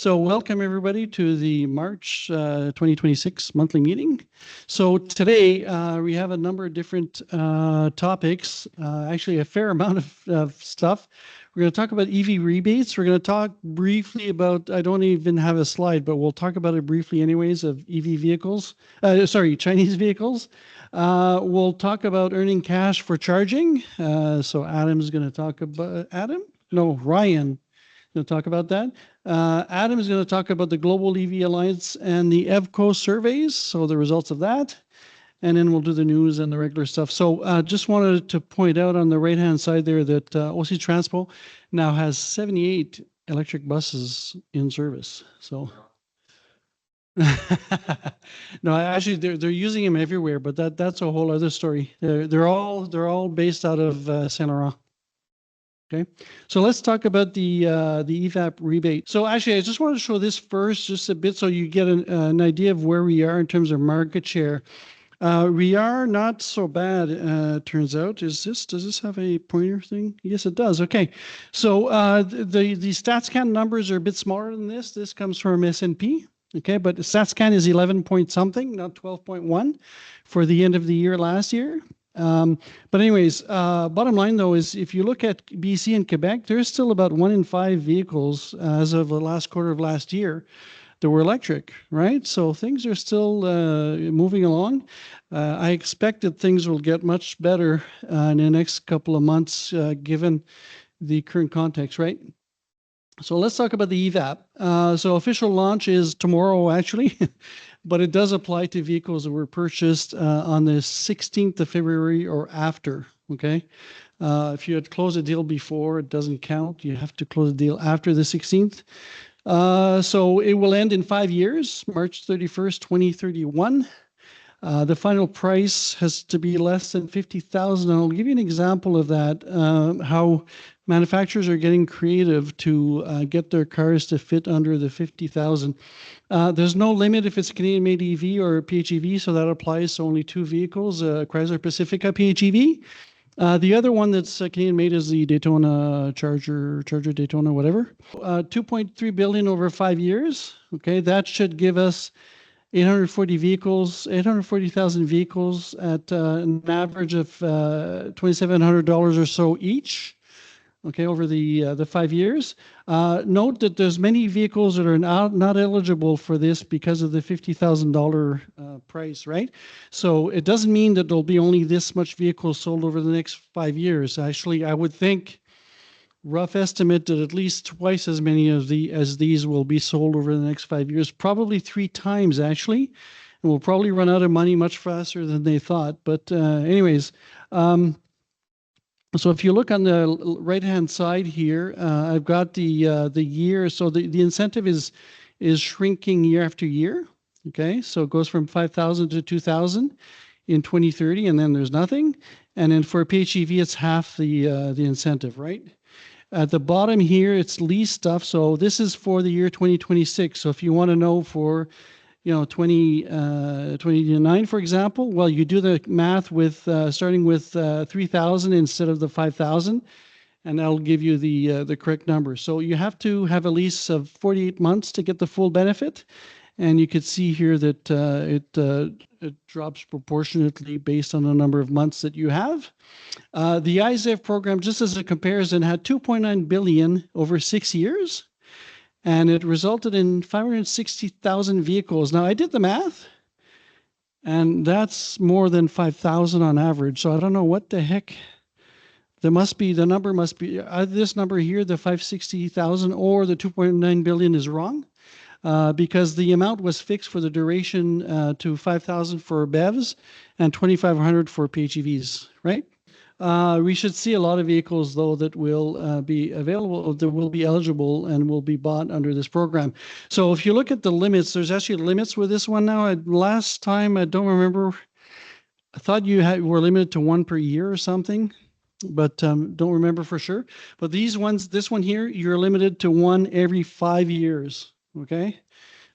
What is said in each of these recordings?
So welcome everybody to the March 2026 monthly meeting. So today we have a number of different topics, actually a fair amount of stuff. We're going to talk about EV rebates. We're going to talk briefly about, I don't even have a slide, but we'll talk about it briefly anyways, of EV vehicles, Chinese vehicles. We'll talk about earning cash for charging. So Adam's going to talk about, Ryan going to talk about that. Adam is going to talk about the Global EV Alliance and the EVCO surveys, so the results of that. And then we'll do the news and the regular stuff. So just wanted to point out on the right-hand side there that OC Transpo now has 78 electric buses in service. So no, actually they're using them everywhere, but that's a whole other story. They're all based out of Saint Laurent. Okay, so let's talk about the EVAP rebate. So actually, I just want to show this first, just a bit, so you get an idea of where we are in terms of market share. We are not so bad, turns out. Does this have a pointer thing? Yes, it does. Okay, so the StatsCan numbers are a bit smaller than this. This comes from S&P. Okay, but StatsCan is 11 point something, not 12.1 for the end of the year last year. But anyways, bottom line though is if you look at BC and Quebec, there's still about 1 in 5 vehicles as of the last quarter of last year that were electric, right? So things are still moving along. I expect that things will get much better in the next couple of months given the current context, right? So let's talk about the EVAP. So official launch is tomorrow, actually, but it does apply to vehicles that were purchased on the 16th of February or after, okay? If you had closed a deal before, it doesn't count. You have to close a deal after the 16th. So it will end in 5 years, March 31st, 2031. The final price has to be less than $50,000. I'll give you an example of that, how manufacturers are getting creative to get their cars to fit under the $50,000. There's no limit if it's a Canadian-made EV or PHEV, so that applies to only 2 vehicles, Chrysler Pacifica PHEV. The other one that's Canadian-made is the Daytona Charger Daytona, whatever. $2.3 billion over 5 years. Okay, that should give us 840,000 vehicles at an average of $2,700 or so each. Okay, over the 5 years. Note that there's many vehicles that are not eligible for this because of the $50,000 price, right? So it doesn't mean that there'll be only this much vehicles sold over the next 5 years. Actually, I would think, rough estimate, that at least twice as many as these will be sold over the next 5 years, probably 3 times actually, and we'll probably run out of money much faster than they thought. But anyways. So if you look on the right-hand side here, I've got the year. So the incentive is shrinking year after year. Okay, so it goes from 5,000 to 2,000 in 2030, and then there's nothing. And then for PHEV, it's half the incentive, right? At the bottom here, it's lease stuff. So this is for the year 2026. So if you want to know for 2029, for example, well, you do the math with starting with 3,000 instead of the 5,000, and that'll give you the correct number. So you have to have a lease of 48 months to get the full benefit, and you could see here that it drops proportionately based on the number of months that you have. The IZEV program, just as a comparison, had $2.9 billion over 6 years. And it resulted in 560,000 vehicles. Now, I did the math, and that's more than 5,000 on average. So I don't know what the heck. The number must be this number here, the 560,000, or the 2.9 billion is wrong, because the amount was fixed for the duration to 5,000 for BEVs and 2,500 for PHEVs, right? We should see a lot of vehicles, though, that will be available, that will be eligible and will be bought under this program. So if you look at the limits, there's actually limits with this one now. Last time, I don't remember. I thought you were limited to 1 per year or something, but don't remember for sure. But this one here, you're limited to 1 every 5 years, okay?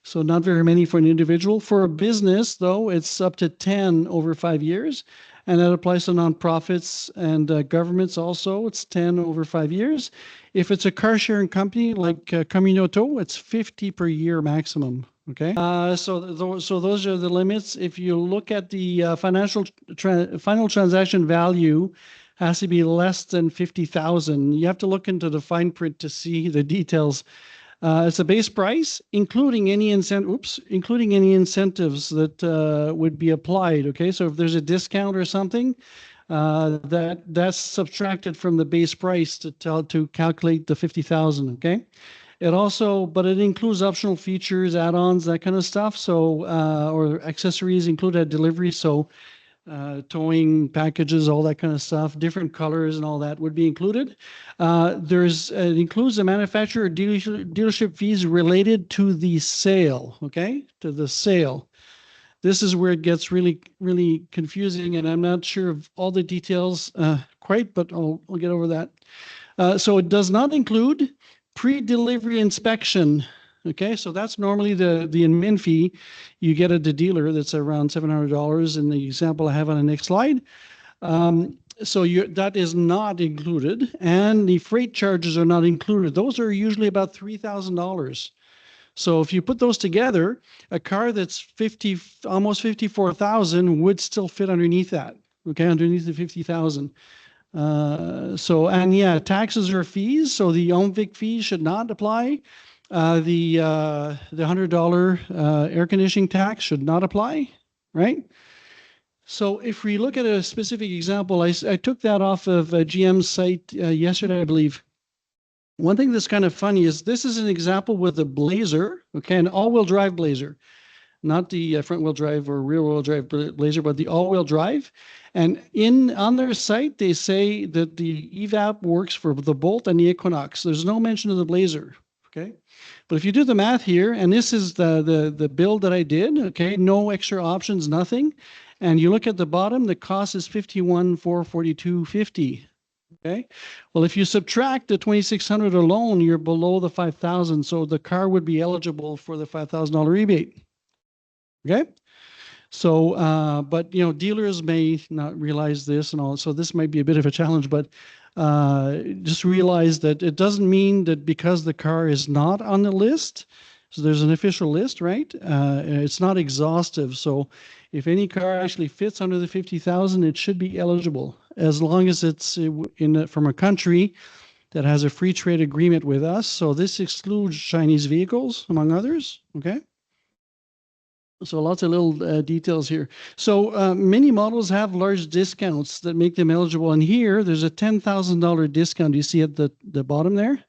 So not very many for an individual. For a business, though, it's up to 10 over 5 years. and that applies to nonprofits and governments also. It's 10 over 5 years. If it's a car sharing company like Communauto, it's 50 per year maximum. Okay, so those are the limits. If you look at the final transaction value, has to be less than 50,000. You have to look into the fine print to see the details. It's a base price, including any including any incentives that would be applied. Okay, so if there's a discount or something, that's subtracted from the base price to calculate the 50,000. Okay, but it includes optional features, add-ons, that kind of stuff. So or accessories included at delivery. So towing packages, all that kind of stuff, different colors and all that would be included. It includes the manufacturer dealership fees related to the sale, okay, to the sale. This is where it gets really, really confusing, and I'm not sure of all the details quite, but I'll get over that. So it does not include pre-delivery inspection. Okay, so that's normally the admin fee you get at the dealer. That's around $700 in the example I have on the next slide. So that is not included, and the freight charges are not included. Those are usually about $3,000. So if you put those together, a car that's almost 54,000 would still fit underneath that. Okay, underneath the 50,000. And yeah, taxes or fees. So the OMVIC fee should not apply. The $100 air conditioning tax should not apply, right? So if we look at a specific example, I took that off of GM's site yesterday, I believe. One thing that's kind of funny is this is an example with a Blazer, okay, an all-wheel drive Blazer, not the front-wheel drive or rear-wheel drive Blazer, but the all-wheel drive. And on their site, they say that the EVAP works for the Bolt and the Equinox. There's no mention of the Blazer, okay? But if you do the math here, and this is the build that I did, okay, no extra options, nothing. And you look at the bottom, the cost is $51,442.50. Okay. Well, if you subtract the $2,600 alone, you're below the $5,000. So the car would be eligible for the $5,000 rebate. Okay. So, but dealers may not realize this and all. So this might be a bit of a challenge, but just realize that it doesn't mean that because the car is not on the list. So there's an official list, right? It's not exhaustive. So if any car actually fits under the 50,000, it should be eligible as long as it's from a country that has a free trade agreement with us. So this excludes Chinese vehicles, among others. Okay. So lots of little details here. So many models have large discounts that make them eligible. And here, there's a $10,000 discount you see at the bottom there.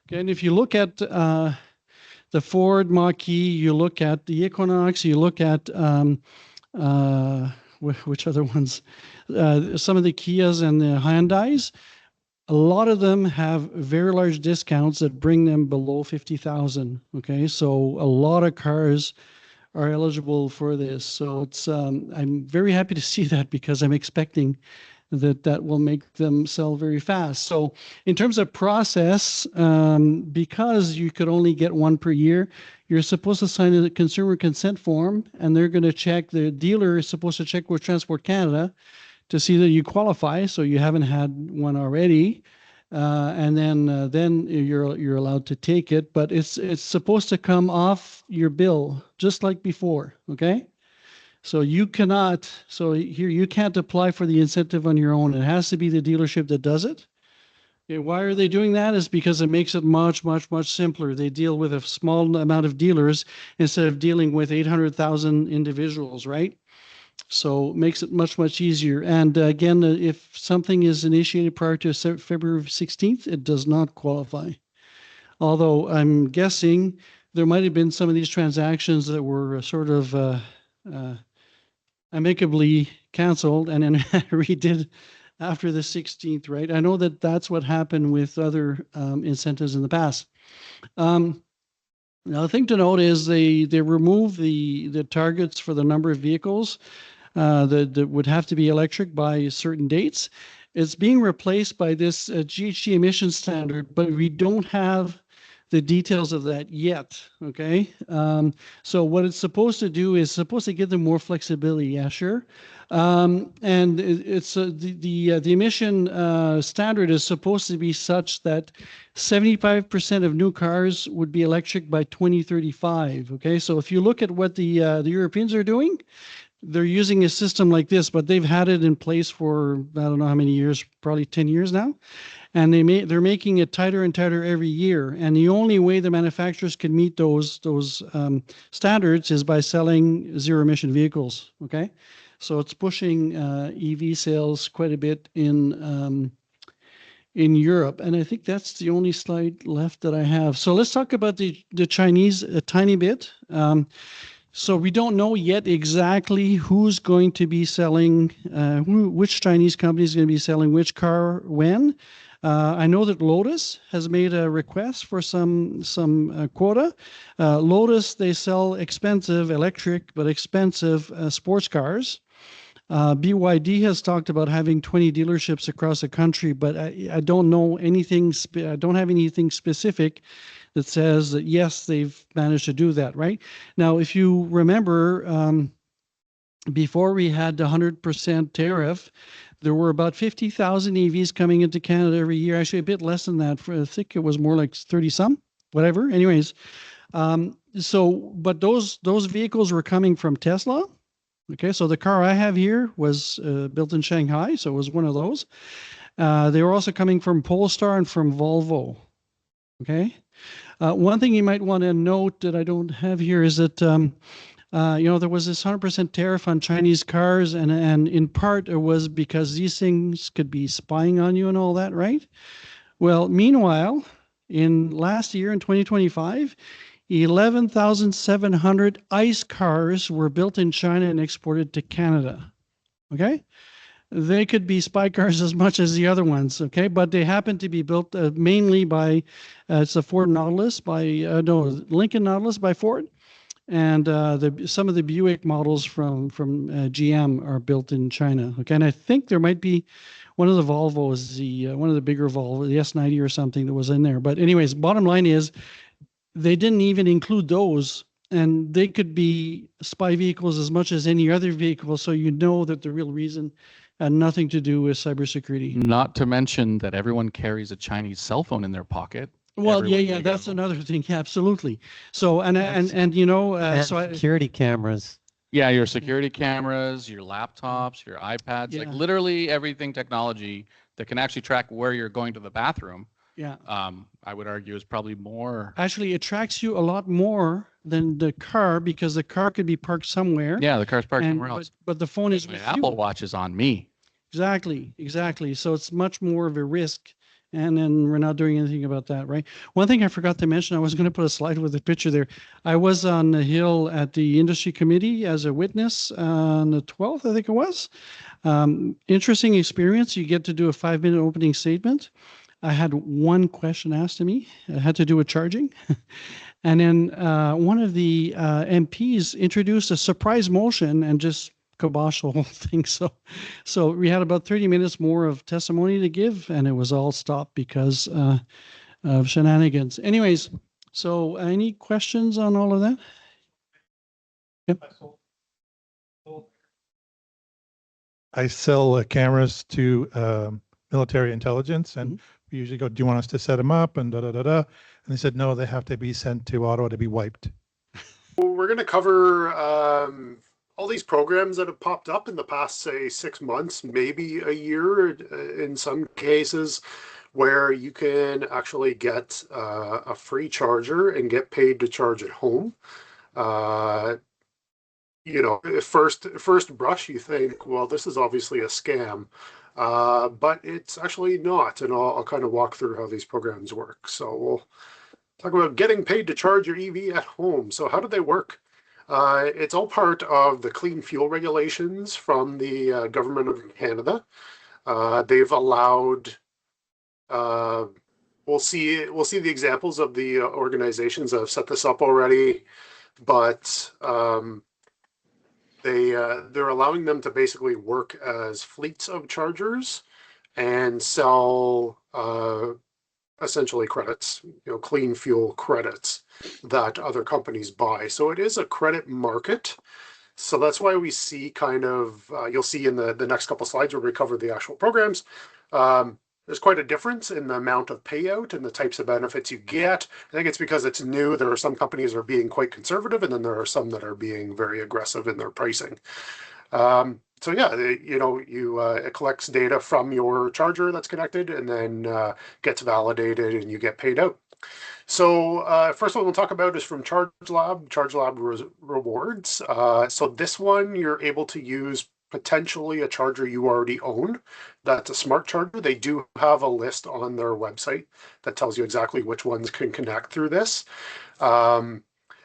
Okay, and if you look at the Ford Mach-E, you look at the Equinox, you look at which other ones? Some of the Kias and the Hyundais. A lot of them have very large discounts that bring them below 50,000. Okay, so a lot of cars are eligible for this. So it's I'm very happy to see that because I'm expecting that will make them sell very fast. So in terms of process, because you could only get one per year, you're supposed to sign a consumer consent form, and they're going to check, the dealer is supposed to check with Transport Canada to see that you qualify, so you haven't had one already. And then you're allowed to take it, but it's supposed to come off your bill just like before. Okay, so you can't apply for the incentive on your own. It has to be the dealership that does it. Okay, why are they doing that? Is because it makes it much simpler. They deal with a small amount of dealers instead of dealing with 800,000 individuals, right? So it makes it much easier. And again, if something is initiated prior to February 16th, it does not qualify. Although I'm guessing there might have been some of these transactions that were sort of amicably canceled and then redid after the 16th, right? I know that that's what happened with other incentives in the past. Another thing to note is they remove the targets for the number of vehicles that would have to be electric by certain dates. It's being replaced by this GHG emission standard, but we don't have the details of that yet. Okay. So what it's supposed to do is supposed to give them more flexibility. Yeah, sure. And it's the emission standard is supposed to be such that 75% of new cars would be electric by 2035. Okay. So if you look at what the Europeans are doing, they're using a system like this, but they've had it in place for I don't know how many years, probably 10 years now. And they're making it tighter and tighter every year. And the only way the manufacturers can meet those standards is by selling zero emission vehicles. Okay, so it's pushing EV sales quite a bit in Europe. And I think that's the only slide left that I have. So let's talk about the Chinese a tiny bit. So we don't know yet exactly who's going to be selling, which Chinese company is going to be selling which car when. I know that Lotus has made a request for some quota. Lotus, they sell expensive electric, but expensive sports cars. BYD has talked about having 20 dealerships across the country, but I don't know anything. I don't have anything specific that says that yes, they've managed to do that. Right now, if you remember, before we had the 100% tariff, there were about 50,000 EVs coming into Canada every year. Actually, a bit less than that. I think it was more like 30 some, whatever. Anyways, but those vehicles were coming from Tesla. Okay, so the car I have here was built in Shanghai, so it was one of those. They were also coming from Polestar and from Volvo. Okay, one thing you might want to note that I don't have here is that there was this 100% tariff on Chinese cars, and in part it was because these things could be spying on you and all that, right? Well, meanwhile, in last year in 2025. 11,700 ICE cars were built in China and exported to Canada. Okay? They could be spy cars as much as the other ones, okay? But they happen to be built mainly by, it's a Ford Nautilus Lincoln Nautilus by Ford. And some of the Buick models from GM are built in China, okay? And I think there might be one of the Volvos, one of the bigger Volvo, the S90 or something that was in there. But anyways, bottom line is, they didn't even include those, and they could be spy vehicles as much as any other vehicle. So you know that the real reason had nothing to do with cybersecurity. Not to mention that everyone carries a Chinese cell phone in their pocket. Well, yeah, that's another thing. Yeah, absolutely. So security cameras. Yeah, your security cameras, your laptops, your iPads, like literally everything technology that can actually track where you're going to the bathroom. Yeah. I would argue is probably more. Actually, it tracks you a lot more than the car because the car could be parked somewhere. Yeah, the car's parked somewhere else. But the phone is my Apple Watch is on me. Exactly. So it's much more of a risk. And then we're not doing anything about that, right? One thing I forgot to mention, I was going to put a slide with a picture there. I was on the Hill at the industry committee as a witness on the 12th, I think it was. Interesting experience. You get to do a 5-minute opening statement. I had one question asked of me. It had to do with charging. And then one of the MPs introduced a surprise motion and just kibosh the whole thing. So we had about 30 minutes more of testimony to give, and it was all stopped because of shenanigans. Anyways, so any questions on all of that? Yep. I sell cameras to military intelligence, and we usually go, do you want us to set them up, and da-da-da-da. And they said, no, they have to be sent to Ottawa to be wiped. Well, we're going to cover all these programs that have popped up in the past, say, 6 months, maybe a year in some cases, where you can actually get a free charger and get paid to charge at home. First brush, you think, well, this is obviously a scam. But it's actually not, and I'll kind of walk through how these programs work. So we'll talk about getting paid to charge your EV at home. So how do they work? It's all part of the clean fuel regulations from the government of Canada. They've allowed. We'll see the examples of the organizations that have set this up already, but they're allowing them to basically work as fleets of chargers and sell essentially credits, clean fuel credits that other companies buy. So it is a credit market. So that's why we see kind of, you'll see in the next couple slides where we cover the actual programs, there's quite a difference in the amount of payout and the types of benefits you get. I think it's because it's new. There are some companies that are being quite conservative, and then there are some that are being very aggressive in their pricing. So yeah, it collects data from your charger that's connected, and then gets validated, and you get paid out. So first one we'll talk about is from ChargeLab Rewards. So this one you're able to use potentially a charger you already own. That's a smart charger. They do have a list on their website that tells you exactly which ones can connect through this.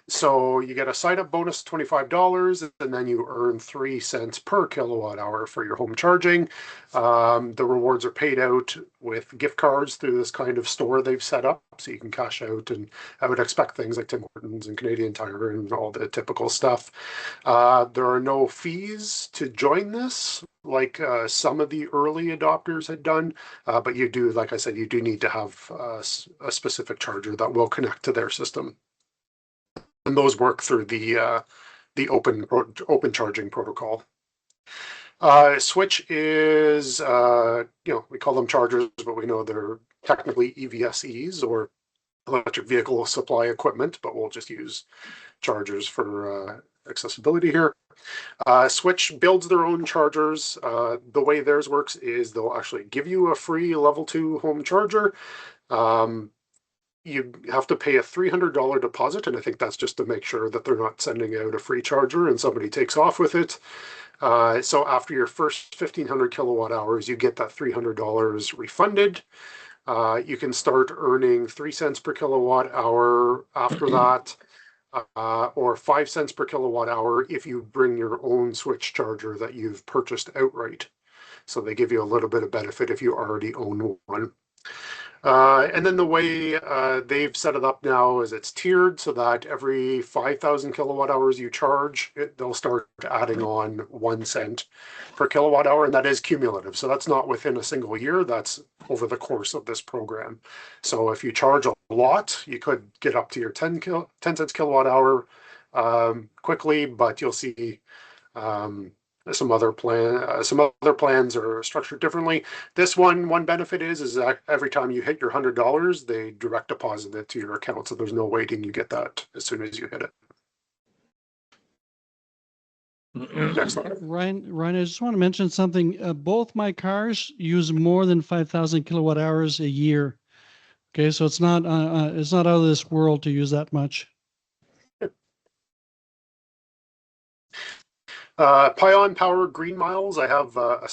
So you get a sign-up bonus of $25, and then you earn 3 cents per kilowatt hour for your home charging. The rewards are paid out with gift cards through this kind of store they've set up, so you can cash out, and I would expect things like Tim Hortons and Canadian Tire and all the typical stuff. There are no fees to join this, like some of the early adopters had done, but you do, like I said, you do need to have a specific charger that will connect to their system. And those work through the open charging protocol. Switch is, we call them chargers, but we know they're technically EVSEs, or electric vehicle supply equipment, but we'll just use chargers for accessibility here. Switch builds their own chargers. The way theirs works is they'll actually give you a free level 2 home charger. You have to pay a $300 deposit, and I think that's just to make sure that they're not sending out a free charger and somebody takes off with it. So after your first 1,500 kilowatt hours, you get that $300 refunded. You can start earning 3 cents per kilowatt hour after that, or 5 cents per kilowatt hour if you bring your own Switch charger that you've purchased outright. So they give you a little bit of benefit if you already own one. And then the way they've set it up now is it's tiered, so that every 5,000 kilowatt hours you charge, they'll start adding on 1 cent per kilowatt hour, and that is cumulative. So that's not within a single year, that's over the course of this program. So if you charge a lot, you could get up to your 10 cents kilowatt hour quickly, but you'll see some other plans are structured differently. This one benefit is that every time you hit your $100, they direct deposit it to your account, so there's no waiting. You get that as soon as you hit it. Next slide. Ryan, I just want to mention something. Both my cars use more than 5,000 kilowatt hours a year. Okay, so it's not out of this world to use that much. Pion Power Green Miles. I have a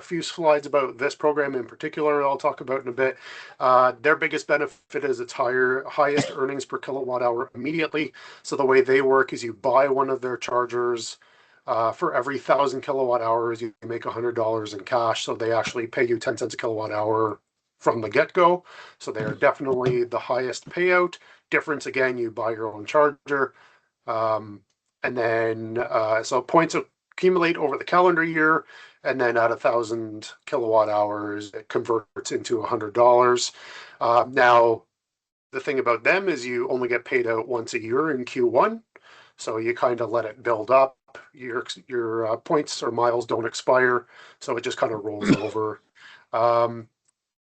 few slides about this program in particular I'll talk about in a bit. Their biggest benefit is its highest earnings per kilowatt hour immediately. So the way they work is you buy one of their chargers. For every 1,000 kilowatt hours, you make $100 in cash. So they actually pay you 10 cents a kilowatt hour from the get-go. So they are definitely the highest payout. Difference, again, you buy your own charger. And then, so points accumulate over the calendar year, and then at 1,000 kilowatt hours, it converts into $100. Now, the thing about them is you only get paid out once a year in Q1, so you kind of let it build up. Your points or miles don't expire, so it just kind of rolls over.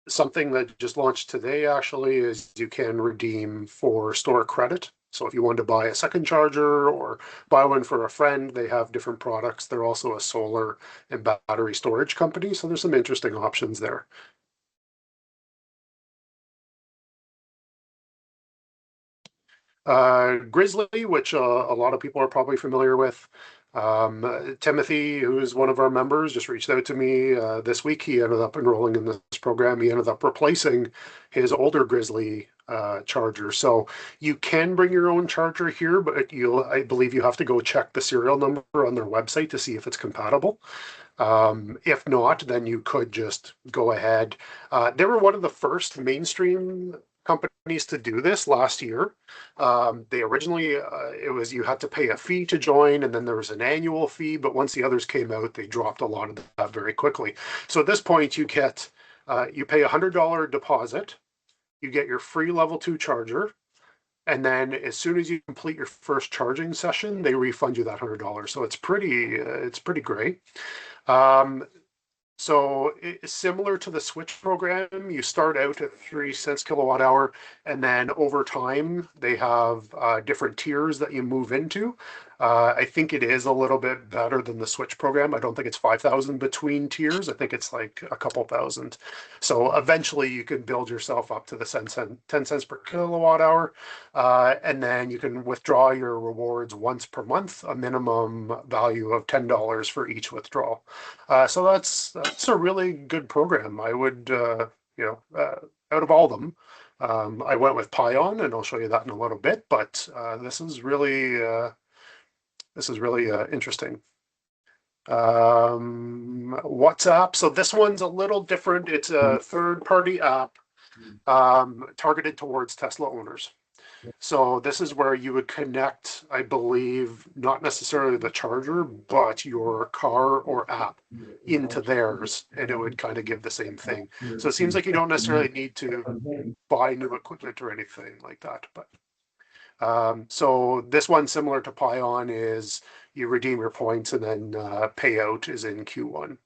Something that just launched today, actually, is you can redeem for store credit. So if you want to buy a second charger or buy one for a friend, they have different products. They're also a solar and battery storage company, so there's some interesting options there. Grizzly, which a lot of people are probably familiar with. Timothy, who is one of our members, just reached out to me this week. He ended up enrolling in this program. He ended up replacing his older Grizzly charger. So you can bring your own charger here, but I believe you have to go check the serial number on their website to see if it's compatible. If not, then you could just go ahead. They were one of the first mainstream companies to do this last year. They originally, it was you had to pay a fee to join, and then there was an annual fee, but once the others came out, they dropped a lot of that very quickly. So at this point, you pay $100 deposit, you get your free level 2 charger. And then as soon as you complete your first charging session, they refund you that $100. So it's pretty great. So it's similar to the Switch program. You start out at 3 cents kilowatt hour, and then over time they have different tiers that you move into. I think it is a little bit better than the Switch program. I don't think it's 5,000 between tiers. I think it's like a couple thousand. So eventually you can build yourself up to the 10 cents per kilowatt hour, and then you can withdraw your rewards once per month, a minimum value of $10 for each withdrawal. So that's a really good program. I would, out of all of them, I went with Pion, and I'll show you that in a little bit. But this is really interesting. WhatsApp. So this one's a little different. It's a third-party app targeted towards Tesla owners. So this is where you would connect, I believe, not necessarily the charger, but your car or app into theirs, and it would kind of give the same thing. So it seems like you don't necessarily need to buy new equipment or anything like that. But so this one, similar to Pion, is you redeem your points and then payout is in Q1.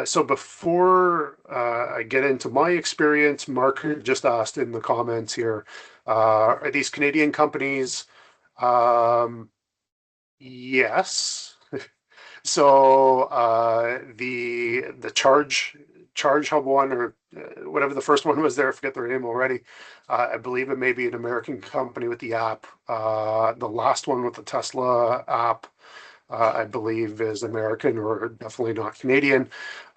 So before I get into my experience, Mark just asked in the comments here, are these Canadian companies? Yes. So the Charge Hub one, or whatever the first one was there, I forget their name already. I believe it may be an American company with the app. The last one with the Tesla app, I believe, is American, or definitely not Canadian.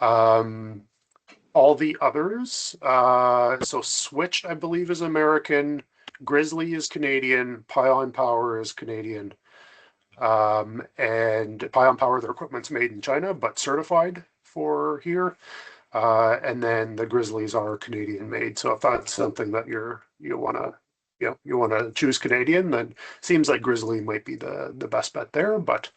All the others, so Switch, I believe, is American. Grizzly is Canadian. Pion Power is Canadian. And Pion Power, their equipment's made in China, but certified for here. And then the Grizzlies are Canadian made. So if that's something that you want to choose Canadian, then seems like Grizzly might be the best bet there. But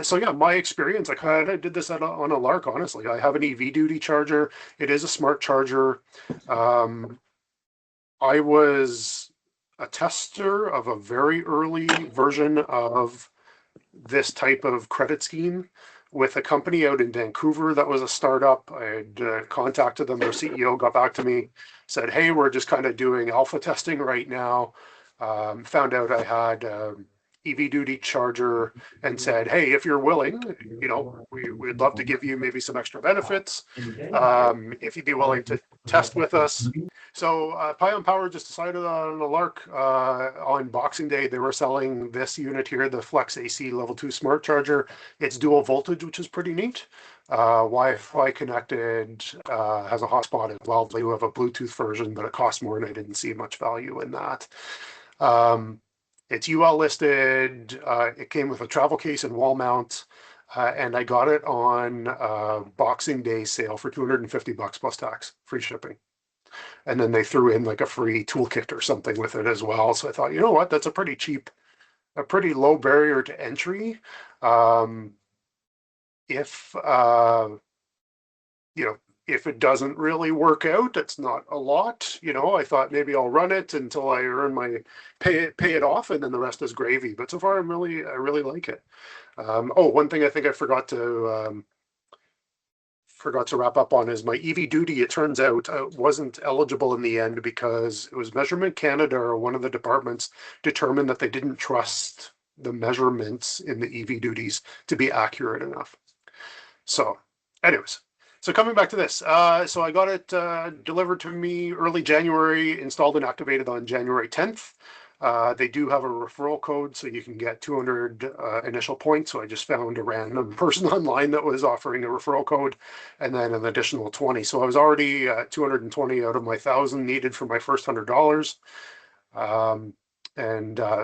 so yeah, my experience, I kind of did this on a lark, honestly. I have an EV duty charger. It is a smart charger. I was a tester of a very early version of this type of credit scheme with a company out in Vancouver that was a startup. I had contacted them. Their CEO got back to me, said, "Hey, we're just kind of doing alpha testing right now." Found out I had EV duty charger, and said, "Hey, if you're willing, we'd love to give you maybe some extra benefits. If you'd be willing to test with us." So Pion Power just decided on a lark on Boxing Day. They were selling this unit here, the Flex AC Level 2 Smart Charger. It's dual voltage, which is pretty neat. Wi-Fi connected, has a hotspot as well. They do have a Bluetooth version, but it costs more, and I didn't see much value in that. It's UL listed. It came with a travel case and wall mount, and I got it on Boxing Day sale for $250 plus tax, free shipping. And then they threw in like a free toolkit or something with it as well. So I thought, you know what, that's a pretty cheap, a pretty low barrier to entry. If it doesn't really work out, it's not a lot. I thought maybe I'll run it until I earn my pay it off, and then the rest is gravy. But so far, I really like it. One thing I think I forgot to wrap up on is my EV duty. It turns out wasn't eligible in the end because it was Measurement Canada, or one of the departments, determined that they didn't trust the measurements in the EV duties to be accurate enough. So anyways, so coming back to this, so I got it delivered to me early January, installed and activated on January 10th. They do have a referral code, so you can get 200 initial points. So I just found a random person online that was offering a referral code, and then an additional 20. So I was already 220 out of my 1,000 needed for my first $100.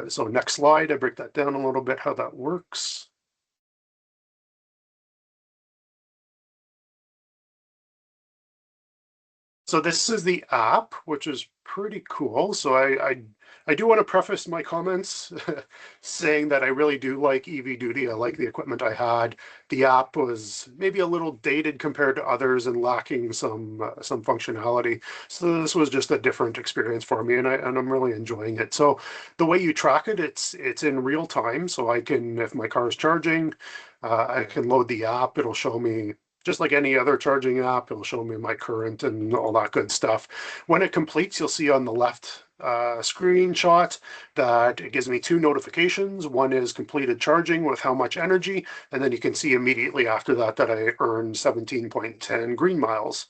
So next slide, I break that down a little bit, how that works. So this is the app, which is pretty cool. So I I do want to preface my comments saying that I really do like EV Duty. I like the equipment I had. The app was maybe a little dated compared to others and lacking some functionality. So this was just a different experience for me, and I'm really enjoying it. So the way you track it, it's in real time. So I can, if my car is charging, I can load the app. It'll show me, just like any other charging app, it'll show me my current and all that good stuff. When it completes, you'll see on the left screenshot that it gives me two notifications. One is completed charging with how much energy, and then you can see immediately after that that I earned 17.10 green miles.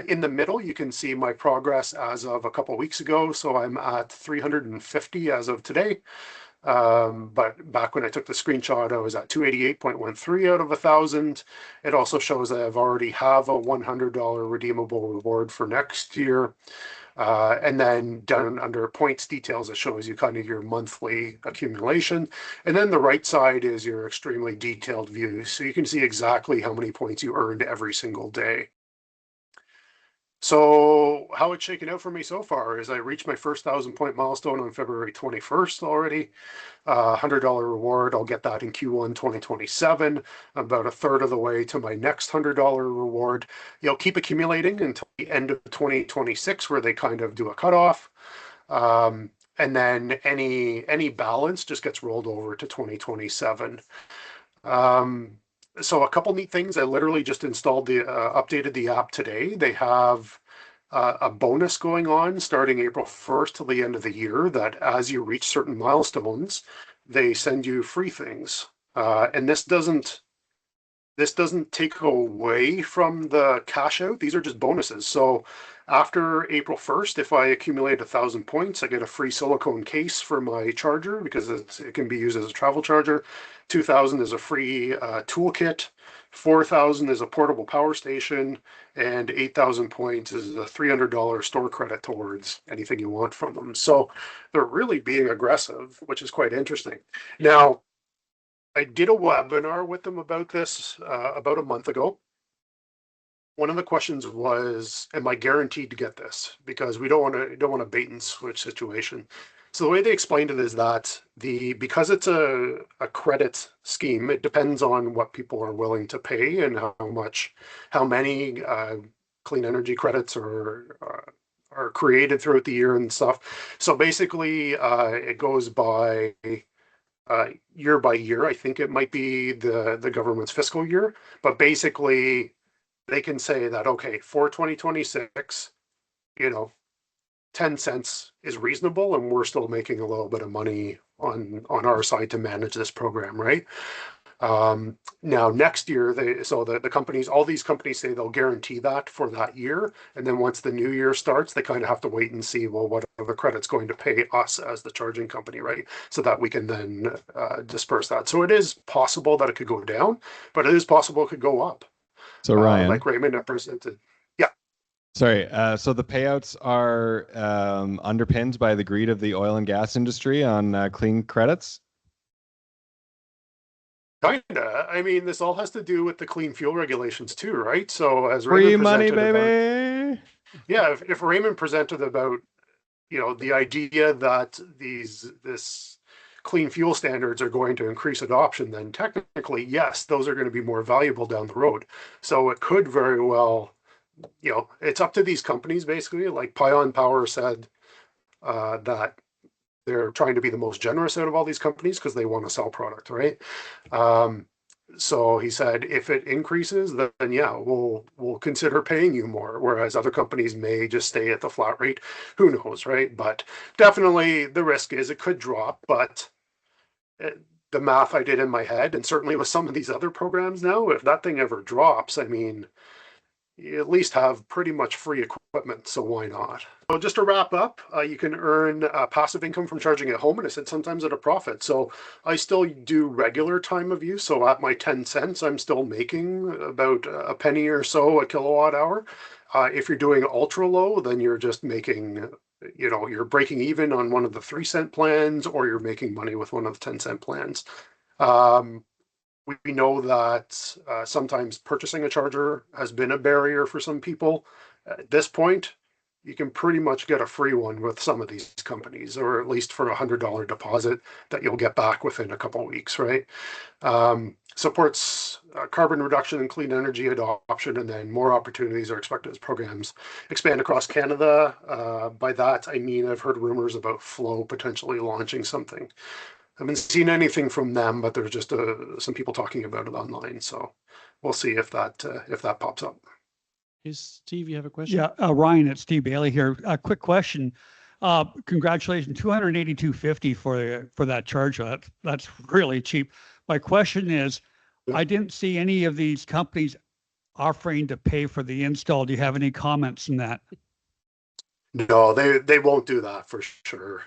In the middle, you can see my progress as of a couple weeks ago. So I'm at 350 as of today. But back when I took the screenshot, I was at 288.13 out of 1,000. It also shows that I've already have a $100 redeemable reward for next year. And then down under points details, it shows you kind of your monthly accumulation. And then the right side is your extremely detailed view. So you can see exactly how many points you earned every single day. So how it's shaken out for me so far is I reached my first 1,000-point milestone on February 21st already. $100 reward, I'll get that in Q1 2027. About a third of the way to my next $100 reward. You'll keep accumulating until the end of 2026, where they kind of do a cutoff. And then any balance just gets rolled over to 2027. So a couple neat things. I literally just installed updated the app today. They have a bonus going on starting April 1st till the end of the year, that as you reach certain milestones, they send you free things. And this doesn't take away from the cash out. These are just bonuses. So after April 1st, if I accumulate 1,000 points, I get a free silicone case for my charger because it can be used as a travel charger. 2,000 is a free toolkit. 4,000 is a portable power station, and 8,000 points is a $300 store credit towards anything you want from them. So they're really being aggressive, which is quite interesting. Now, I did a webinar with them about this about a month ago. One of the questions was, am I guaranteed to get this? Because we don't want a bait and switch situation. So the way they explained it is that because it's a credit scheme, it depends on what people are willing to pay and how many clean energy credits are created throughout the year and stuff. So basically, it goes by year by year. I think it might be the government's fiscal year, but basically they can say that, okay, for 2026, 10 cents is reasonable, and we're still making a little bit of money on our side to manage this program, right? Now next year, the companies, all these companies say they'll guarantee that for that year, and then once the new year starts, they kind of have to wait and see, well, what are the credits going to pay us as the charging company, right? So that we can then disperse that. So it is possible that it could go down, but it is possible it could go up. So Ryan, like Raymond presented. Yeah. Sorry. So the payouts are underpinned by the greed of the oil and gas industry on clean credits? Kinda. I mean, this all has to do with the clean fuel regulations too, right? So as Free Raymond money, presented baby. yeah, if Raymond presented about, the idea that this clean fuel standards are going to increase adoption, then technically, yes, those are going to be more valuable down the road. So it could very well, it's up to these companies basically. Like Pion Power said that they're trying to be the most generous out of all these companies because they want to sell product, right? So he said, if it increases, then yeah, we'll consider paying you more. Whereas other companies may just stay at the flat rate. Who knows, right? But definitely the risk is it could drop. But the math I did in my head, and certainly with some of these other programs now, if that thing ever drops, I mean, you at least have pretty much free equipment, so why not? So just to wrap up, you can earn passive income from charging at home, and I said sometimes at a profit. So I still do regular time of use. So at my 10 cents, I'm still making about a penny or so a kilowatt hour. If you're doing ultra low, then you're just making, you're breaking even on one of the 3-cent plans, or you're making money with one of the 10-cent plans. We know that sometimes purchasing a charger has been a barrier for some people. At this point, you can pretty much get a free one with some of these companies, or at least for $100 deposit that you'll get back within a couple of weeks, right? Supports carbon reduction and clean energy adoption, and then more opportunities are expected as programs expand across Canada. By that, I mean, I've heard rumors about Flow potentially launching something. I haven't seen anything from them, but there's just some people talking about it online. So we'll see if that pops up. Is Steve, you have a question? Yeah, Ryan, it's Steve Bailey here. A quick question. Congratulations, $282.50 for that charge. That's really cheap. My question is, I didn't see any of these companies offering to pay for the install. Do you have any comments on that? No, they won't do that for sure.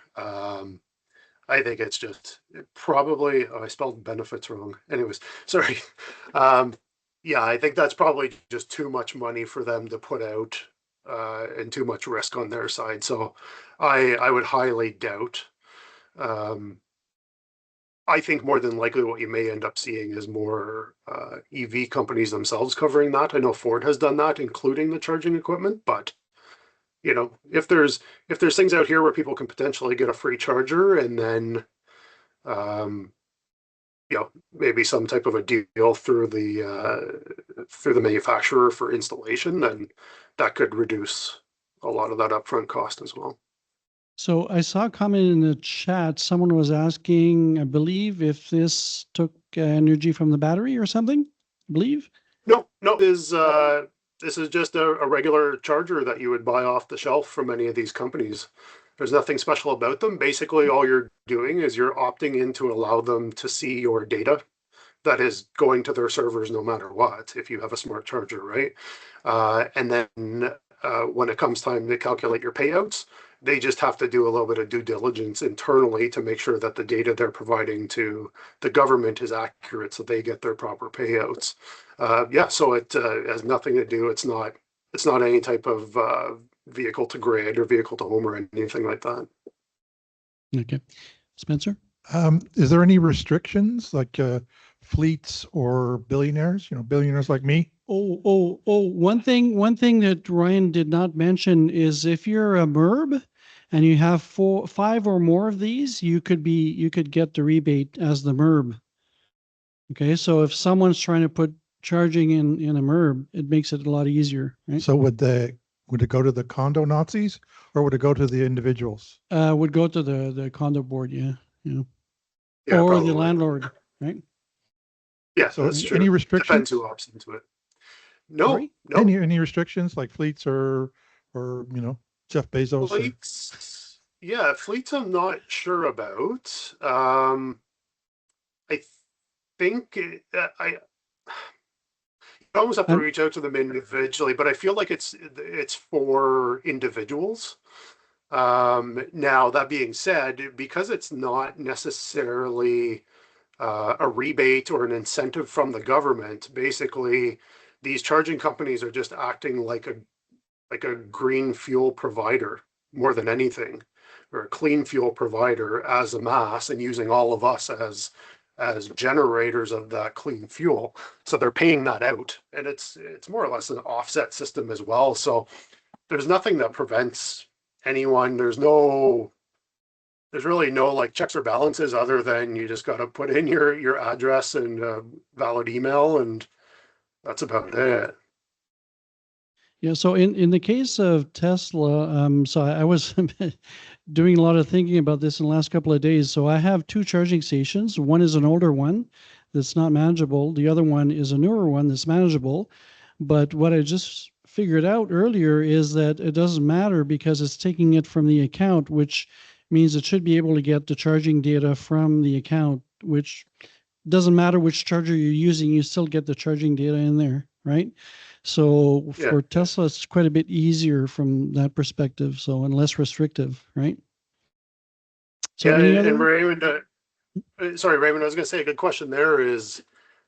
I think it's just probably, I spelled benefits wrong. Anyways, sorry. Yeah, I think that's probably just too much money for them to put out and too much risk on their side. So I would highly doubt. I think more than likely what you may end up seeing is more EV companies themselves covering that. I know Ford has done that, including the charging equipment, but you know, if there's things out here where people can potentially get a free charger, and then you know, maybe some type of a deal through the manufacturer for installation, then that could reduce a lot of that upfront cost as well. So I saw a comment in the chat. Someone was asking, I believe, if this took energy from the battery or something. I believe. No, this is just a regular charger that you would buy off the shelf from any of these companies. There's nothing special about them. Basically, all you're doing is you're opting in to allow them to see your data that is going to their servers no matter what, if you have a smart charger, right? And then when it comes time to calculate your payouts, they just have to do a little bit of due diligence internally to make sure that the data they're providing to the government is accurate so they get their proper payouts. Yeah, so it has nothing to do, it's not any type of vehicle to grid or vehicle to home or anything like that. Okay. Spencer? Is there any restrictions like fleets or billionaires, billionaires like me? One thing that Ryan did not mention is if you're a MERB and you have 5 or more of these, you could get the rebate as the MERB. Okay, so if someone's trying to put charging in a MERB, it makes it a lot easier, right? So would it go to the condo Nazis or would it go to the individuals? Would go to the condo board, yeah, Yeah, or probably. the landlord, right? Yeah, So that's true. any restrictions? Depends who opts into it. No, Sorry? no. Any restrictions like fleets or Jeff Bezos? Fleets, yeah, fleets I'm not sure about. I think I almost have to reach out to them individually, but I feel like it's for individuals. Now, that being said, because it's not necessarily a rebate or an incentive from the government, basically these charging companies are just acting like a green fuel provider more than anything, or a clean fuel provider as a mass, and using all of us as generators of that clean fuel. So they're paying that out, and it's more or less an offset system as well. So there's nothing that prevents anyone. There's really no like checks or balances other than you just got to put in your address and valid email, and that's about it. Yeah, so in the case of Tesla, so I was doing a lot of thinking about this in the last couple of days. So I have 2 charging stations. One is an older one that's not manageable. The other one is a newer one that's manageable. But what I just figured out earlier is that it doesn't matter because it's taking it from the account, which means it should be able to get the charging data from the account, which doesn't matter which charger you're using, you still get the charging data in there, right? So for Tesla, it's quite a bit easier from that perspective, so, and less restrictive, right? So yeah, and Raymond, sorry, Raymond, I was going to say a good question there is,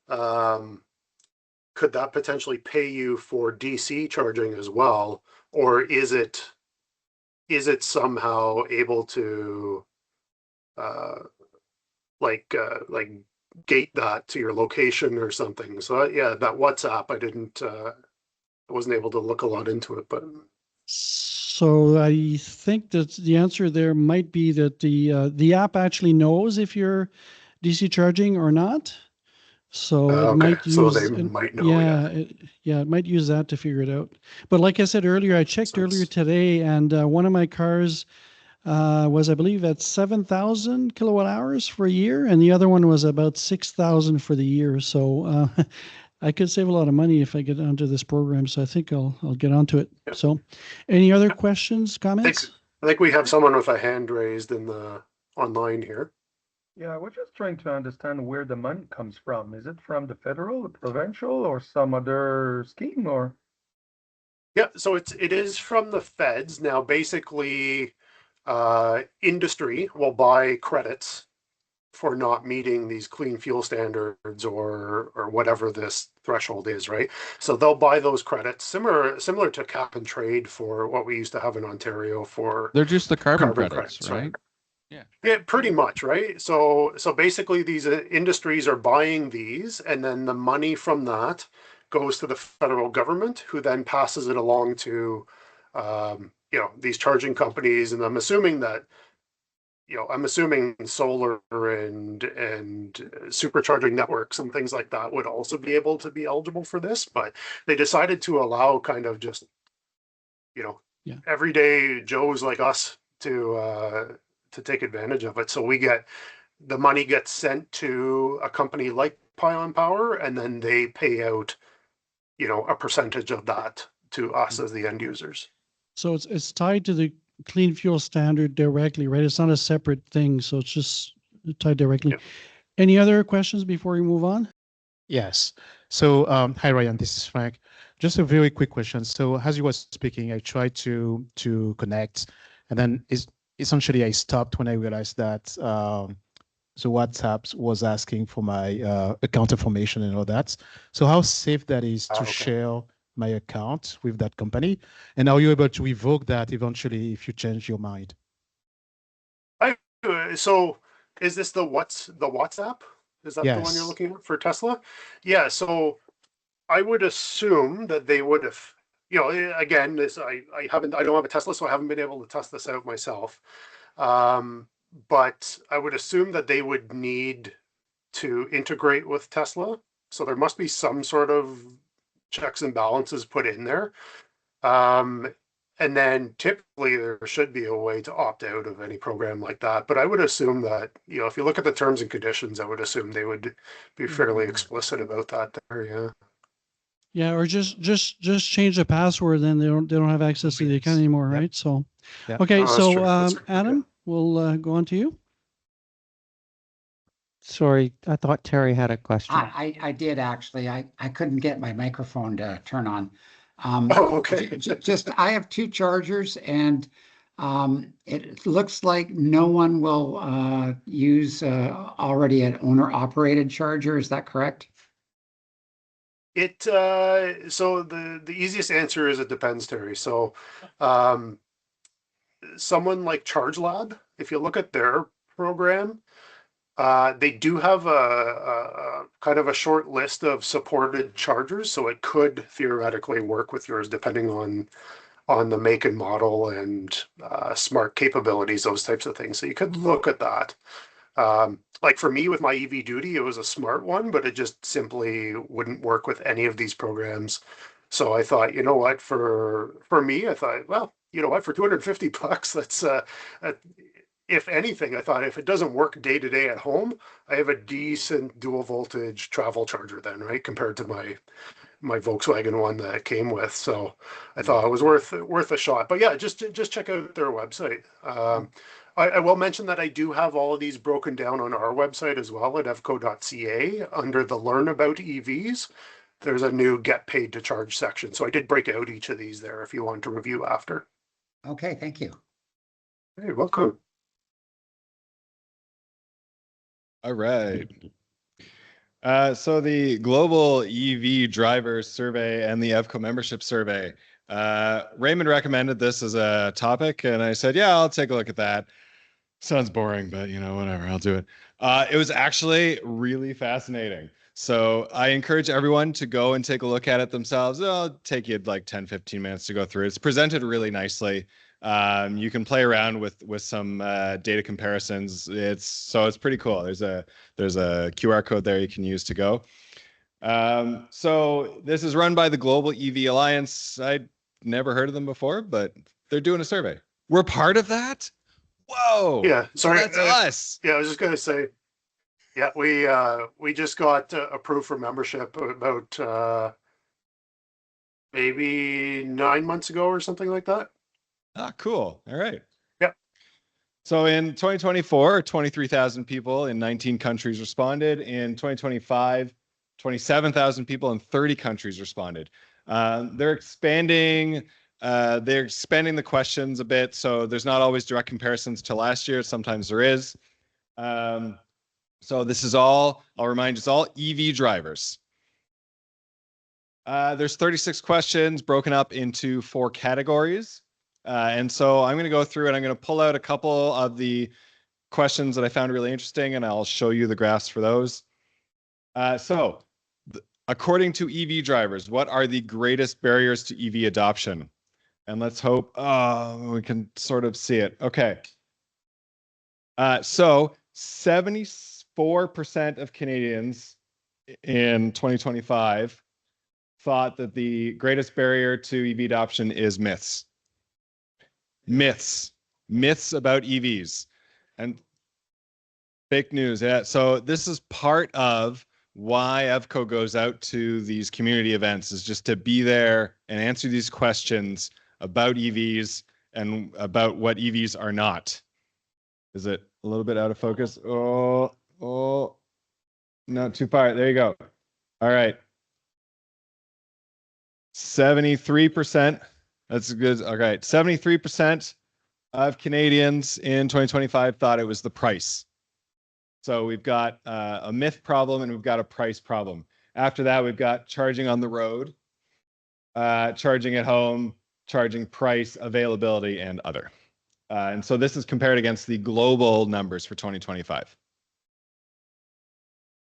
could that potentially pay you for DC charging as well? Or is it somehow able to like gate that to your location or something? So yeah, that WhatsApp, I wasn't able to look a lot into it, but So I think that the answer there might be that the app actually knows if you're DC charging or not. So it Okay, might so use, they might know, yeah. it might use that to figure it out. But like I said earlier, I checked So earlier it's- today, and one of my cars was, I believe, at 7,000 kilowatt hours for a year, and the other one was about 6,000 for the year. So I could save a lot of money if I get onto this program. So I think I'll get onto it. Yeah. So, any other questions, comments? I think we have someone with a hand raised in the online here. Yeah, we're just trying to understand where the money comes from. Is it from the federal, the provincial, or some other scheme, or? Yeah, so it is from the feds. Now, basically, industry will buy credits for not meeting these clean fuel standards or whatever this threshold is, right? So they'll buy those credits, similar to cap and trade for what we used to have in Ontario for They're just the carbon credits, credits, right? Yeah, pretty much, right? So basically these industries are buying these, and then the money from that goes to the federal government, who then passes it along to these charging companies. And I'm assuming solar and supercharging networks and things like that would also be able to be eligible for this, but they decided to allow kind of just everyday Joes like us to take advantage of it. So the money gets sent to a company like Pylon Power, and then they pay out a percentage of that to us as the end users. So it's tied to the clean fuel standard directly, right? It's not a separate thing, so it's just tied directly. Yeah. Any other questions before we move on? Yes. So, hi Ryan, this is Frank. Just a very quick question. So, as you were speaking, I tried to connect, and then essentially I stopped when I realized that so WhatsApp was asking for my account information and all that. So, how safe that is to share my account with that company, and are you able to revoke that eventually if you change your mind? So, is this the WhatsApp? Is that the one you're looking at for Tesla? Yeah. So I would assume that they would have, again, I don't have a Tesla, so I haven't been able to test this out myself. But I would assume that they would need to integrate with Tesla. So there must be some sort of checks and balances put in there. And then typically there should be a way to opt out of any program like that. But I would assume that, if you look at the terms and conditions, I would assume they would be fairly explicit about that there. Yeah. Yeah, or just change the password, then they don't have access to the account anymore, right? So, okay, so Adam, we'll go on to you. Sorry, I thought Terry had a question. I did actually. I couldn't get my microphone to turn on. Okay. Just I have two chargers, and it looks like no one will use already an owner-operated charger. Is that correct? So the easiest answer is it depends, Terry. So someone like ChargeLab, if you look at their program, they do have a kind of a short list of supported chargers, so it could theoretically work with yours depending on the make and model and smart capabilities, those types of things. So you could look at that. Like for me with my EV Duty, it was a smart one, but it just simply wouldn't work with any of these programs. So I thought, for me, I thought, well, for $250, that's if anything, I thought if it doesn't work day to day at home, I have a decent dual voltage travel charger then, right? Compared to my Volkswagen one that it came with. So I thought it was worth a shot. But yeah, just check out their website. I will mention that I do have all of these broken down on our website as well at evco.ca under the Learn About EVs. There's a new Get Paid to Charge section. So I did break out each of these there if you want to review after. Okay, thank you. Hey, welcome. All right. So the Global EV Driver Survey and the EVCO Membership Survey. Raymond recommended this as a topic, and I said, yeah, I'll take a look at that. Sounds boring, but whatever, I'll do it. It was actually really fascinating. So I encourage everyone to go and take a look at it themselves. It'll take you like 10, 15 minutes to go through it. It's presented really nicely. You can play around with some data comparisons. It's pretty cool. There's a QR code there you can use to go. So this is run by the Global EV Alliance. I'd never heard of them before, but they're doing a survey. We're part of that? Whoa. Yeah, sorry. That's us. Yeah, I was just going to say, yeah, we just got approved for membership about maybe 9 months ago or something like that. Ah, cool. All right. Yep. So in 2024, 23,000 people in 19 countries responded. In 2025, 27,000 people in 30 countries responded. They're expanding the questions a bit, so there's not always direct comparisons to last year. Sometimes there is. So this is all, I'll remind you, it's all EV drivers. There's 36 questions broken up into 4 categories. And so I'm going to go through and I'm going to pull out a couple of the questions that I found really interesting, and I'll show you the graphs for those. According to EV drivers, what are the greatest barriers to EV adoption? And let's hope we can sort of see it. Okay. So 74% of Canadians in 2025 thought that the greatest barrier to EV adoption is myths. Myths about EVs and fake news. Yeah. So this is part of why EVCO goes out to these community events, is just to be there and answer these questions about EVs and about what EVs are not. Is it a little bit out of focus? Oh, not too far. There you go. All right. 73%. That's good. All right. 73% of Canadians in 2025 thought it was the price. So we've got a myth problem and we've got a price problem. After that, we've got charging on the road, charging at home, charging price, availability, and other. And so this is compared against the global numbers for 2025.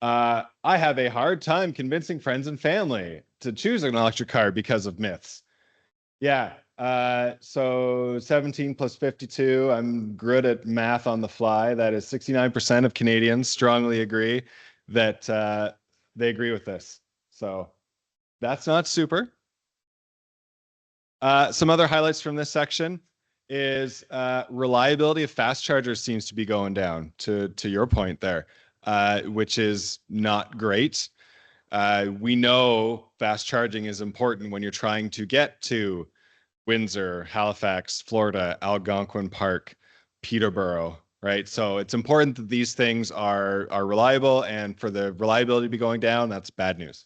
I have a hard time convincing friends and family to choose an electric car because of myths. Yeah. So 17 plus 52, I'm good at math on the fly. That is 69% of Canadians strongly agree that they agree with this. So that's not super. Some other highlights from this section is reliability of fast chargers seems to be going down, to your point there, which is not great. We know fast charging is important when you're trying to get to Windsor, Halifax, Florida, Algonquin Park, Peterborough, right? So it's important that these things are reliable, and for the reliability to be going down, that's bad news.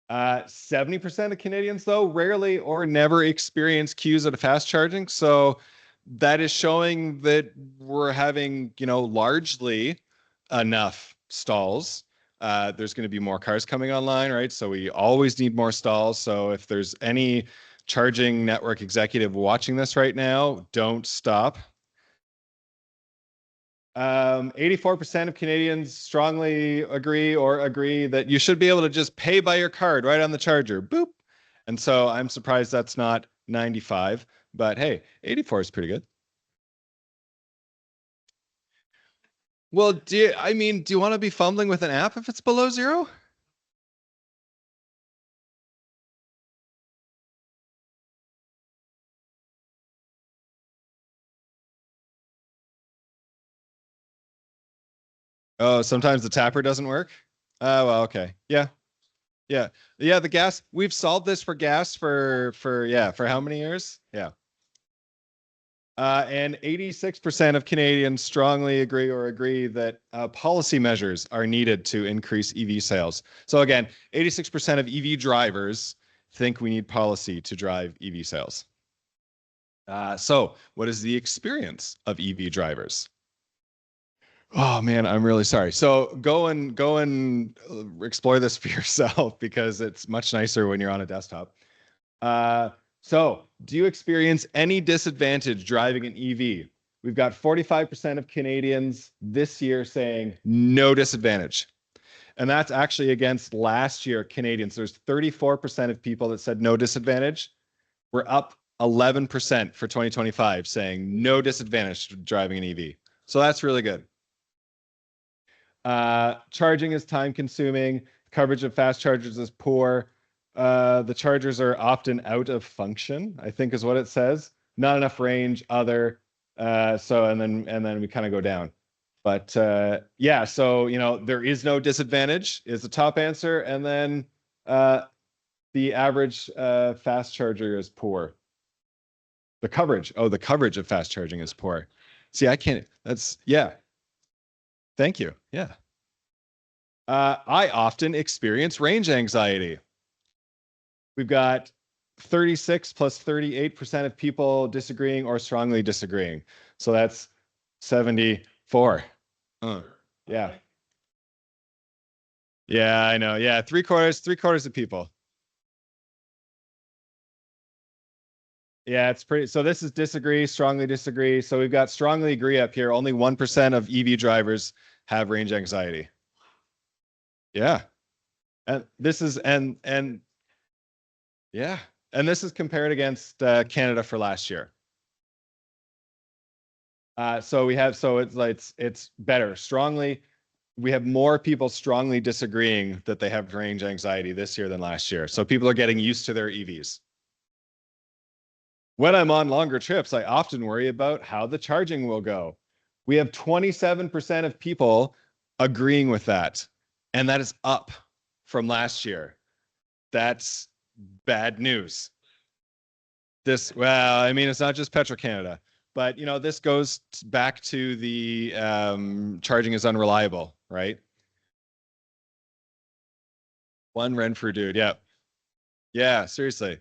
70% of Canadians, though, rarely or never experience queues at a fast charging. So that is showing that we're having, largely enough stalls. There's going to be more cars coming online, right? So we always need more stalls. So if there's any charging network executive watching this right now, don't stop. 84% of Canadians strongly agree that you should be able to just pay by your card right on the charger. Boop. And so I'm surprised that's not 95, but hey, 84 is pretty good. Well, do you want to be fumbling with an app if it's below 0? Oh, sometimes the tapper doesn't work. Oh, well, okay. Yeah. The gas. We've solved this for gas for how many years? Yeah. And 86% of Canadians strongly agree that policy measures are needed to increase EV sales. So again, 86% of EV drivers think we need policy to drive EV sales. So what is the experience of EV drivers? Oh man, I'm really sorry. So go and explore this for yourself, because it's much nicer when you're on a desktop. So do you experience any disadvantage driving an EV? We've got 45% of Canadians this year saying no disadvantage. And that's actually against last year Canadians. There's 34% of people that said no disadvantage. We're up 11% for 2025 saying no disadvantage to driving an EV. So that's really good. Charging is time consuming. Coverage of fast chargers is poor. The chargers are often out of function, I think is what it says. Not enough range, other. And then we kind of go down. But yeah, so, there is no disadvantage is the top answer. And then the average fast charger is poor. The coverage of fast charging is poor. See, I can't, yeah. Thank you. Yeah. I often experience range anxiety. We've got 36 plus 38% of people disagreeing or strongly disagreeing. So that's 74. Yeah. Yeah, I know. Yeah, three quarters of people. Yeah, it's pretty. So this is disagree, strongly disagree. So we've got strongly agree up here. Only 1% of EV drivers have range anxiety. Yeah. And this is, and yeah. And this is compared against Canada for last year. So it's better. Strongly, we have more people strongly disagreeing that they have range anxiety this year than last year. So people are getting used to their EVs. When I'm on longer trips, I often worry about how the charging will go. We have 27% of people agreeing with that. And that is up from last year. That's bad news. Well, I mean, it's not just Petro-Canada, but this goes back to the charging is unreliable, right? One Renfrew dude, yeah. Yeah, seriously.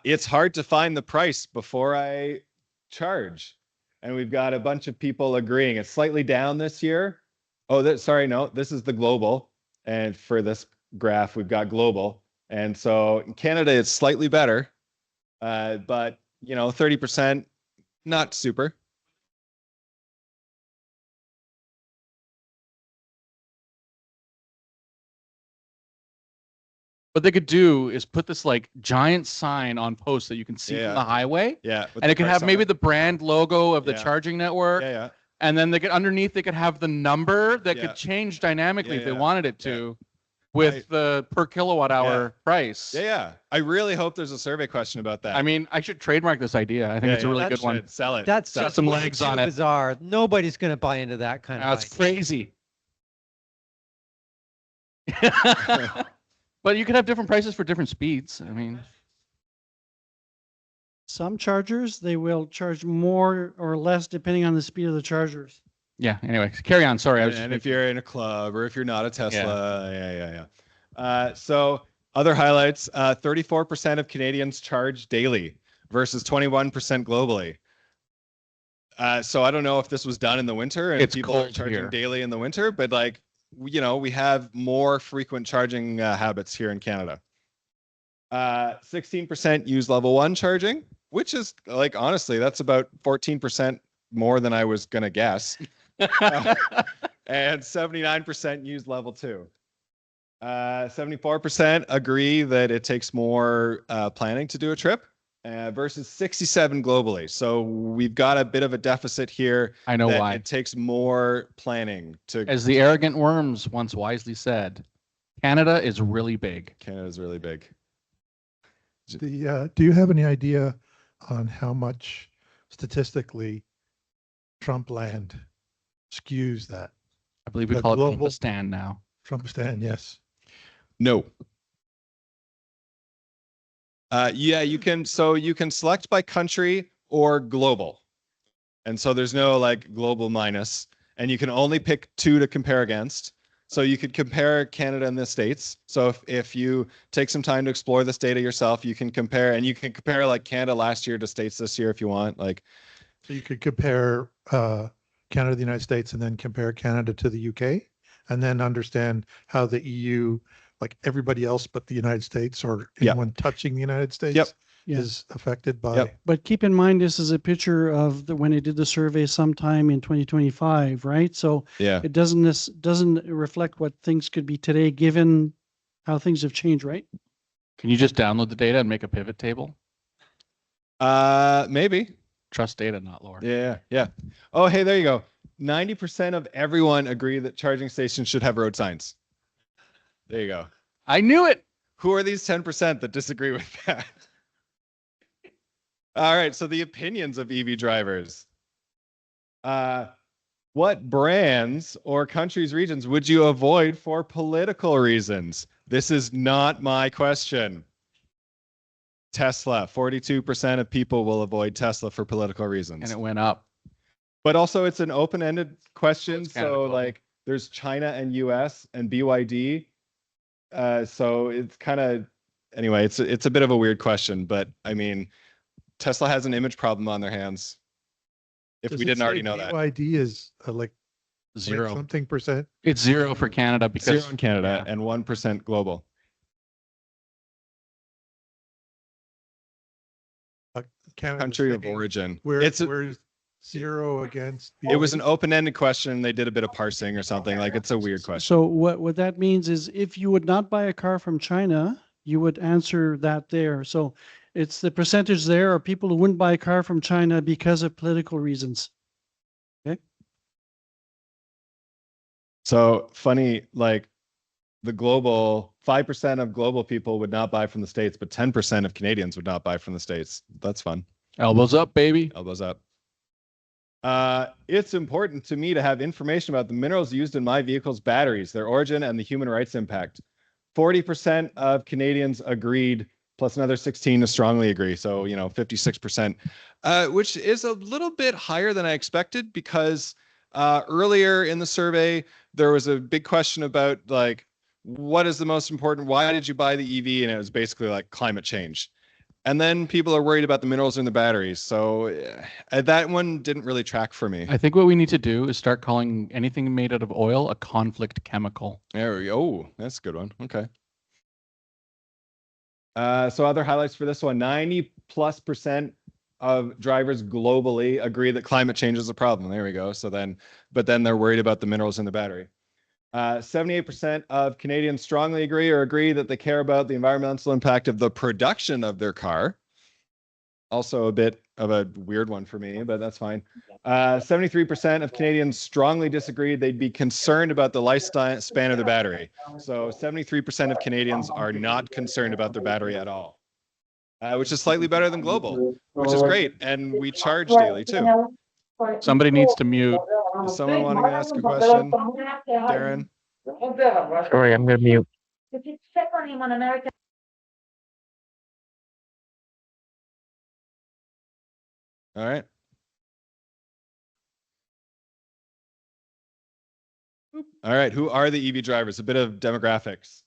It's hard to find the price before I charge. And we've got a bunch of people agreeing. It's slightly down this year. Oh, sorry, no, this is the global. And for this graph, we've got global. And so in Canada, it's slightly better. But 30%, not super. What they could do is put this like giant sign on posts that you can see from the highway. Yeah. And it could have maybe the brand logo of the charging network. Yeah. And then underneath they could have the number that could change dynamically if they wanted it to with the per kilowatt hour price. Yeah. I really hope there's a survey question about that. I mean, I should trademark this idea. I think it's a really good one. Sell it. That's got just some way legs too on it. bizarre. Nobody's going to buy into that kind of That's crazy. But you could have different prices for different speeds. I mean, some chargers, they will charge more or less depending on the speed of the chargers. Yeah. Anyway, carry on. Sorry. And if you're in a club or if you're not a Tesla, so other highlights: 34% of Canadians charge daily versus 21% globally. So I don't know if this was done in the winter and people are charging daily in the winter, but we have more frequent charging habits here in Canada. 16% use level 1 charging, which is honestly, that's about 14% more than I was going to guess. And 79% use level 2. 74% agree that it takes more planning to do a trip versus 67 globally. So we've got a bit of a deficit here. I know why. It takes more planning to. As the arrogant worms once wisely said, Canada is really big. Canada is really big. Do you have any idea on how much statistically Trump land skews that? I believe we call it Trumpistan now. Trumpistan, yes. No. Yeah, you can select by country or global. And so there's no global minus, and you can only pick 2 to compare against. So you could compare Canada and the States. So if you take some time to explore this data yourself, you can compare, and you can compare Canada last year to States this year if you want. So you could compare Canada to the United States and then compare Canada to the UK and then understand how the EU, everybody else but the United States or anyone touching the United States, Yeah. is affected by. Yep. But keep in mind, this is a picture of when they did the survey sometime in 2025, right? So Yeah. it doesn't reflect what things could be today, given how things have changed, right? Can you just download the data and make a pivot table? Maybe. Trust data, not lore. Yeah. Yeah. Oh, hey, there you go. 90% of everyone agree that charging stations should have road signs. There you go. I knew it. Who are these 10% that disagree with that? All right. So the opinions of EV drivers. What brands or countries, regions would you avoid for political reasons? This is not my question. Tesla, 42% of people will avoid Tesla for political reasons. And it went up. But also it's an open-ended question. It's kind of So cool. like there's China and US and BYD. So it's kind of, anyway, it's a bit of a weird question, but I mean, Tesla has an image problem on their hands. If Does we it didn't say already know that. BYD is like Zero. something percent. It's 0 for Canada because 0 in Canada and 1% global. Canada Country of origin. We're 0 against. It was an BYD. open-ended question. They did a bit of parsing or something. Like it's a weird question. So what that means is if you would not buy a car from China, you would answer that there. So it's the percentage there are people who wouldn't buy a car from China because of political reasons. Okay. So funny, like the global 5% of global people would not buy from the States, but 10% of Canadians would not buy from the States. That's fun. elbows up, baby. Elbows up. It's important to me to have information about the minerals used in my vehicle's batteries, their origin, and the human rights impact. 40% of Canadians agreed, plus another 16 to strongly agree. So, 56%, which is a little bit higher than I expected because earlier in the survey, there was a big question about like, what is the most important? Why did you buy the EV? And it was basically like climate change. And then people are worried about the minerals in the batteries. So that one didn't really track for me. I think what we need to do is start calling anything made out of oil a conflict chemical. There we go. Oh, that's a good one. Okay. So other highlights for this one, 90+% of drivers globally agree that climate change is a problem. There we go. But then they're worried about the minerals in the battery. 78% of Canadians strongly agree that they care about the environmental impact of the production of their car. Also a bit of a weird one for me, but that's fine. 73% of Canadians strongly disagree. They'd be concerned about the lifespan of the battery. So 73% of Canadians are not concerned about their battery at all, which is slightly better than global, which is great. And we charge daily too. Somebody needs to mute. Is someone wanting to ask a question? Darren? Sorry, I'm going to mute. All right. All right. Who are the EV drivers? A bit of demographics.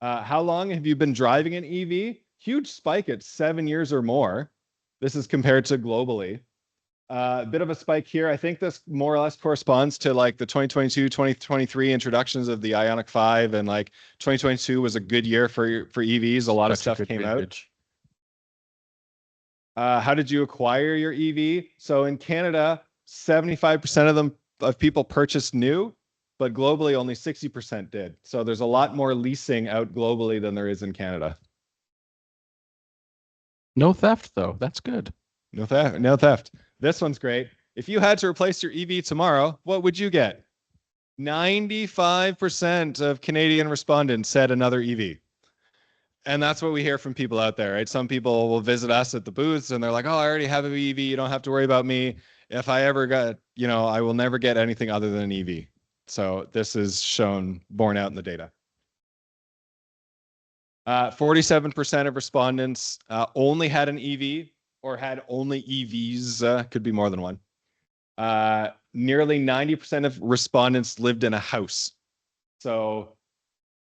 How long have you been driving an EV? Huge spike at 7 years or more. This is compared to globally. A bit of a spike here. I think this more or less corresponds to like the 2022, 2023 introductions of the Ioniq 5, and like 2022 was a good year for EVs. A lot of stuff came out. How did you acquire your EV? So in Canada, 75% of people purchased new, but globally only 60% did. So there's a lot more leasing out globally than there is in Canada. No theft though. That's good. No theft. No theft. This one's great. If you had to replace your EV tomorrow, what would you get? 95% of Canadian respondents said another EV. And that's what we hear from people out there, right? Some people will visit us at the booths and they're like, oh, I already have an EV. You don't have to worry about me. If I ever got, I will never get anything other than an EV. So this is borne out in the data. 47% of respondents only had an EV or had only EVs, could be more than one. Nearly 90% of respondents lived in a house. So,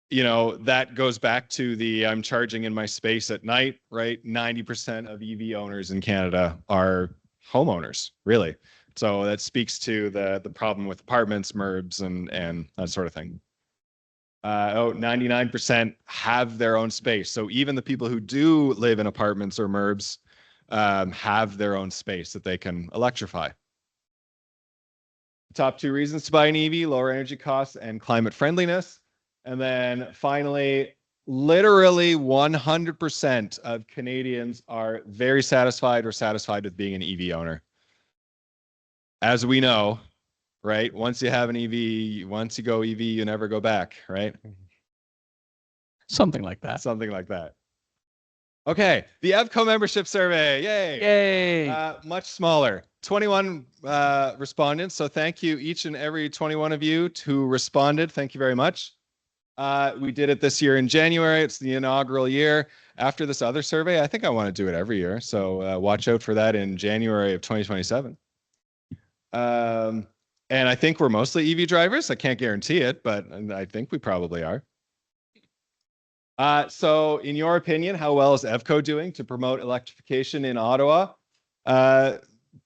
that goes back to the I'm charging in my space at night, right? 90% of EV owners in Canada are homeowners, really. So that speaks to the problem with apartments, MURBs, and that sort of thing. 99% have their own space. So even the people who do live in apartments or MURBs have their own space that they can electrify. Top 2 reasons to buy an EV: lower energy costs and climate friendliness. And then finally, literally 100% of Canadians are very satisfied or satisfied with being an EV owner. As we know, right? Once you have an EV, once you go EV, you never go back, right? Something like that. Something like that. Okay, the EVCO membership survey. Yay! Yay! Much smaller. 21 respondents. So thank you, each and every 21 of you who responded. Thank you very much. We did it this year in January. It's the inaugural year. After this other survey, I think I want to do it every year. So watch out for that in January of 2027. And I think we're mostly EV drivers. I can't guarantee it, but I think we probably are. So in your opinion, how well is EVCO doing to promote electrification in Ottawa?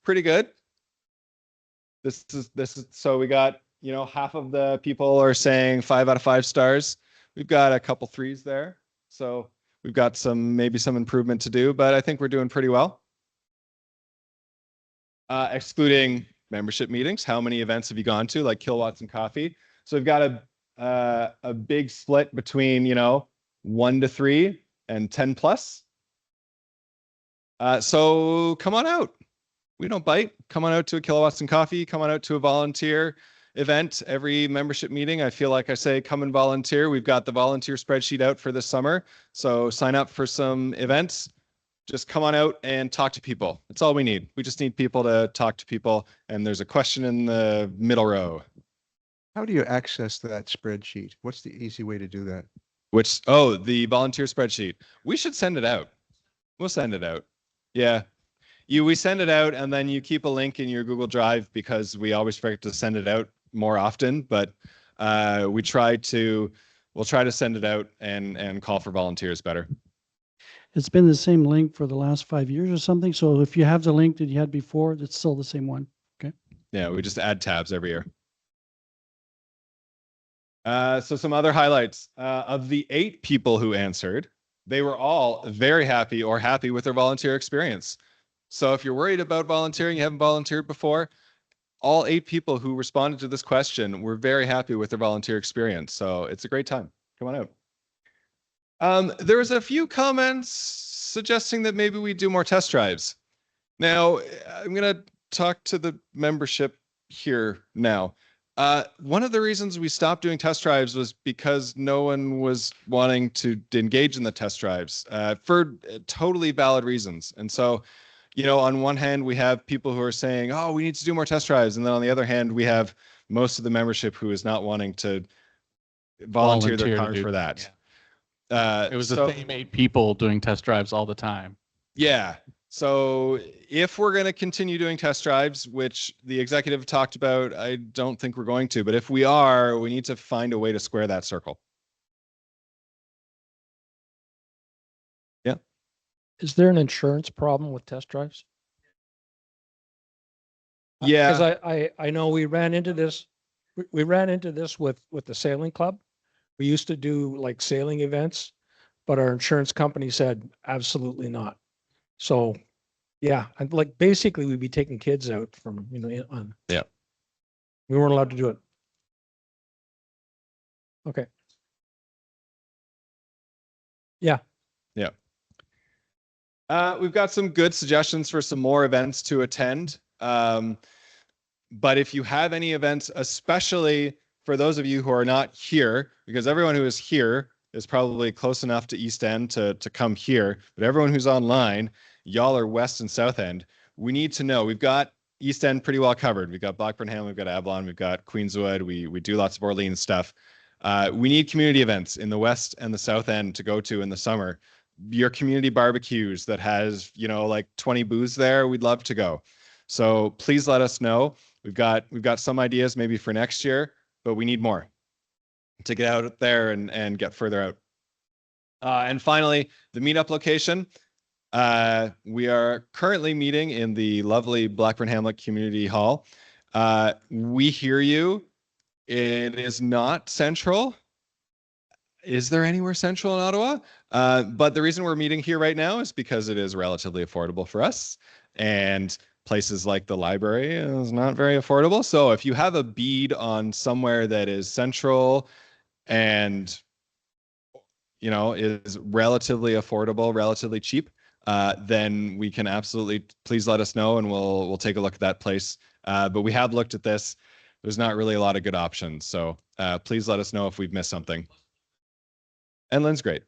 Pretty good. This is so we got, you know, half of the people are saying 5 out of 5 stars. We've got a couple 3s there. So we've got maybe some improvement to do, but I think we're doing pretty well. Excluding membership meetings, how many events have you gone to, like Kilowatts and Coffee? So we've got a big split between, you know, 1 to 3 and 10 plus. So come on out. We don't bite. Come on out to a Kilowatts and Coffee. Come on out to a volunteer event. Every membership meeting, I feel like I say, come and volunteer. We've got the volunteer spreadsheet out for this summer. So sign up for some events. Just come on out and talk to people. That's all we need. We just need people to talk to people. And there's a question in the middle row. How do you access that spreadsheet? What's the easy way to do that? The volunteer spreadsheet. We should send it out. We'll send it out. Yeah. We send it out and then you keep a link in your Google Drive because we always forget to send it out more often, but we'll try to send it out and call for volunteers better. It's been the same link for the last 5 years or something. So if you have the link that you had before, it's still the same one. Okay. Yeah, we just add tabs every year. So some other highlights. Of the 8 people who answered, they were all very happy or happy with their volunteer experience. So if you're worried about volunteering, you haven't volunteered before, all 8 people who responded to this question were very happy with their volunteer experience. So it's a great time. Come on out. There was a few comments suggesting that maybe we do more test drives. Now, I'm going to talk to the membership here now. One of the reasons we stopped doing test drives was because no one was wanting to engage in the test drives for totally valid reasons. And so, you know, on one hand, we have people who are saying, oh, we need to do more test drives. And then on the other hand, we have most of the membership who is not wanting to volunteer their car for that. Yeah. It was the same 8 people doing test drives all the time. Yeah. So if we're going to continue doing test drives, which the executive talked about, I don't think we're going to, but if we are, we need to find a way to square that circle. Yeah. Is there an insurance problem with test drives? Yeah. Because I know we ran into this. We ran into this with the sailing club. We used to do like sailing events, but our insurance company said absolutely not. So, yeah, and like basically we'd be taking kids out from, you know, on. Yeah. We weren't allowed to do it. Okay. Yeah. Yeah. We've got some good suggestions for some more events to attend. But if you have any events, especially for those of you who are not here, because everyone who is here is probably close enough to East End to come here, but everyone who's online, y'all are West and South End. We need to know. We've got East End pretty well covered. We've got Blackburn-Hamlin, we've got Avalon, we've got Queenswood. We do lots of Orleans stuff. We need community events in the West and the South End to go to in the summer. Your community barbecues that has, you know, like 20 booths there, we'd love to go. So please let us know. We've got some ideas maybe for next year, but we need more to get out there and get further out. And finally, the meetup location. We are currently meeting in the lovely Blackburn-Hamlet Community Hall. We hear you. It is not central. is there anywhere central in Ottawa? But the reason we're meeting here right now is because it is relatively affordable for us. And places like the library is not very affordable. So if you have a bead on somewhere that is central and, you know, is relatively affordable, relatively cheap, then we can absolutely, please let us know and we'll take a look at that place. But we have looked at this. There's not really a lot of good options. So please let us know if we've missed something. And Lynn's great.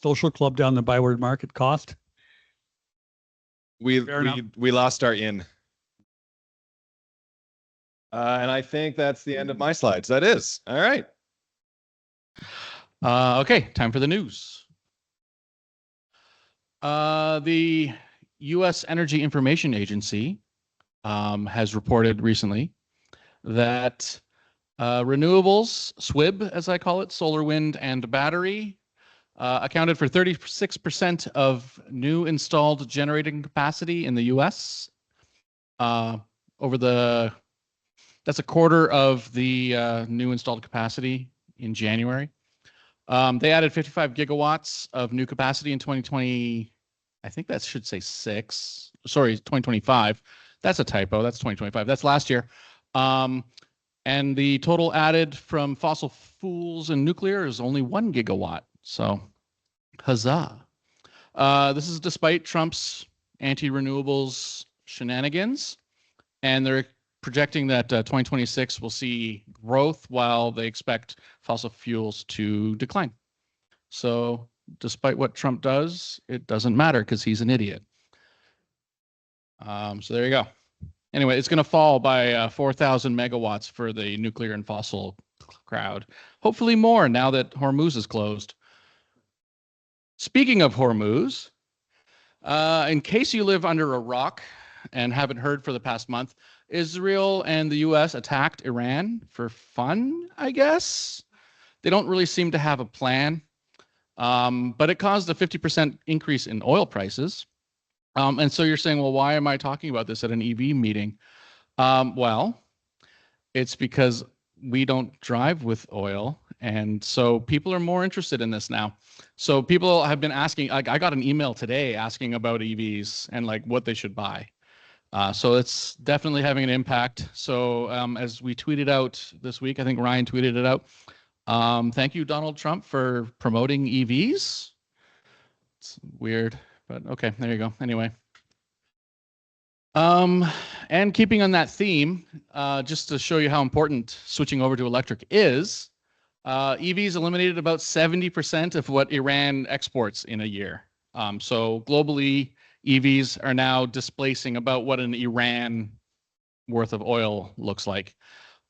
Social club down the Byward Market cost. We Fair enough. lost our in. And I think that's the end of my slides. That is. All right. Okay, time for the news. The U.S. Energy Information Agency has reported recently that renewables, SWIB, as I call it, solar, wind, and battery, accounted for 36% of new installed generating capacity in the U.S. That's a quarter of the new installed capacity in January. They added 55 gigawatts of new capacity in 2020. I think that should say 2025. That's a typo. That's 2025. That's last year. And the total added from fossil fuels and nuclear is only 1 gigawatt. So, huzzah. This is despite Trump's anti-renewables shenanigans. And they're projecting that 2026 will see growth while they expect fossil fuels to decline. So, despite what Trump does, it doesn't matter because he's an idiot. So there you go. Anyway, it's going to fall by 4,000 megawatts for the nuclear and fossil crowd. Hopefully more now that Hormuz is closed. Speaking of Hormuz, in case you live under a rock and haven't heard for the past month, Israel and the U.S. attacked Iran for fun, I guess. They don't really seem to have a plan, but it caused a 50% increase in oil prices. And so you're saying, well, why am I talking about this at an EV meeting? Well, it's because we don't drive with oil. And so people are more interested in this now. So people have been asking, I got an email today asking about EVs and like what they should buy. So it's definitely having an impact. So as we tweeted out this week, I think Ryan tweeted it out. Thank you, Donald Trump, for promoting EVs. It's weird. But okay, there you go. Anyway. And keeping on that theme, just to show you how important switching over to electric is, EVs eliminated about 70% of what Iran exports in a year. So globally, EVs are now displacing about what an Iran worth of oil looks like.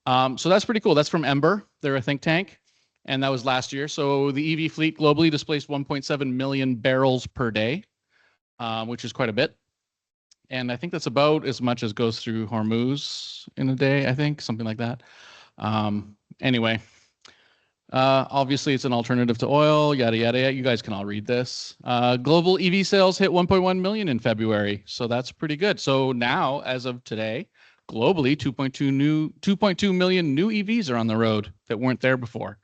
So that's pretty cool. That's from Ember. They're a think tank. And that was last year. So the EV fleet globally displaced 1.7 million barrels per day. Which is quite a bit. And I think that's about as much as goes through Hormuz in a day, I think, something like that. Anyway, obviously it's an alternative to oil, yada, yada, yada. You guys can all read this. Global EV sales hit 1.1 million in February. So that's pretty good. So now, as of today, globally, 2.2 million new EVs are on the road that weren't there before.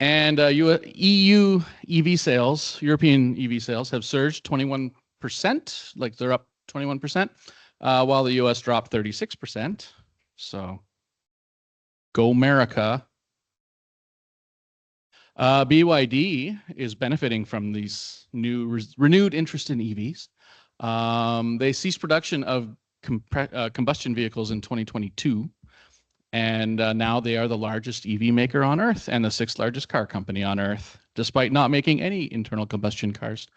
And EU EV sales, European EV sales, have surged 21%, like they're up 21%, while the US dropped 36%. So go America. BYD is benefiting from these new renewed interest in EVs. They ceased production of combustion vehicles in 2022. And now they are the largest EV maker on Earth and the 6th largest car company on Earth, despite not making any internal combustion cars.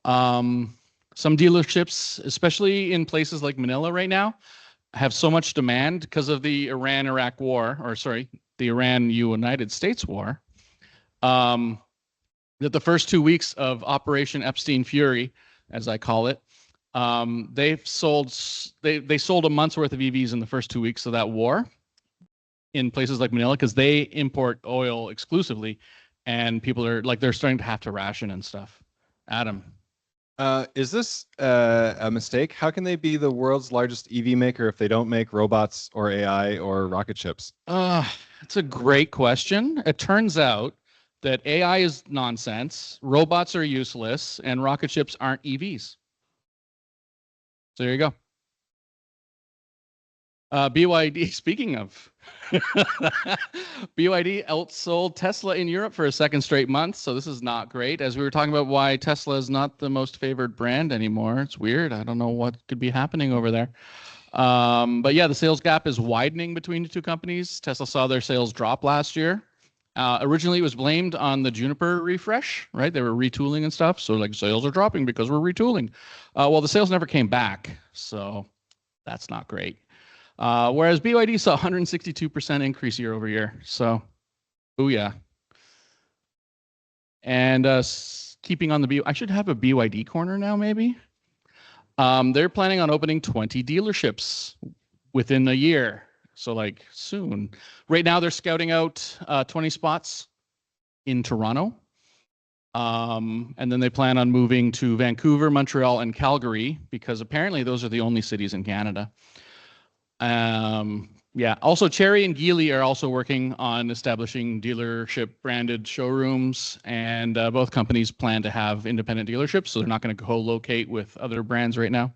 Some dealerships, especially in places like Manila right now, have so much demand because of the Iran-Iraq war, or sorry, the Iran-United States war, that the first 2 weeks of Operation Epstein Fury, as I call it, they sold a month's worth of EVs in the first 2 weeks of that war in places like Manila because they import oil exclusively, and people are like they're starting to have to ration and stuff. Adam, is this a mistake? How can they be the world's largest EV maker if they don't make robots or AI or rocket ships? It's a great question. It turns out that AI is nonsense, robots are useless, and rocket ships aren't EVs. So there you go. BYD, speaking of, BYD outsold Tesla in Europe for a second straight month. So this is not great. As we were talking about why Tesla is not the most favored brand anymore. It's weird. I don't know what could be happening over there. But yeah, the sales gap is widening between the two companies. Tesla saw their sales drop last year. Originally, it was blamed on the Juniper refresh, right? They were retooling and stuff. So like sales are dropping because we're retooling. Well, the sales never came back. So that's not great. Whereas BYD saw 162% increase year over year. So, booyah. And keeping on the I should have a BYD corner now, maybe. They're planning on opening 20 dealerships within a year. So like soon. Right now they're scouting out 20 spots in Toronto. And then they plan on moving to Vancouver, Montreal, and Calgary because apparently those are the only cities in Canada. Yeah, also Cherry and Geely are also working on establishing dealership branded showrooms, and both companies plan to have independent dealerships, so they're not going to co-locate with other brands right now.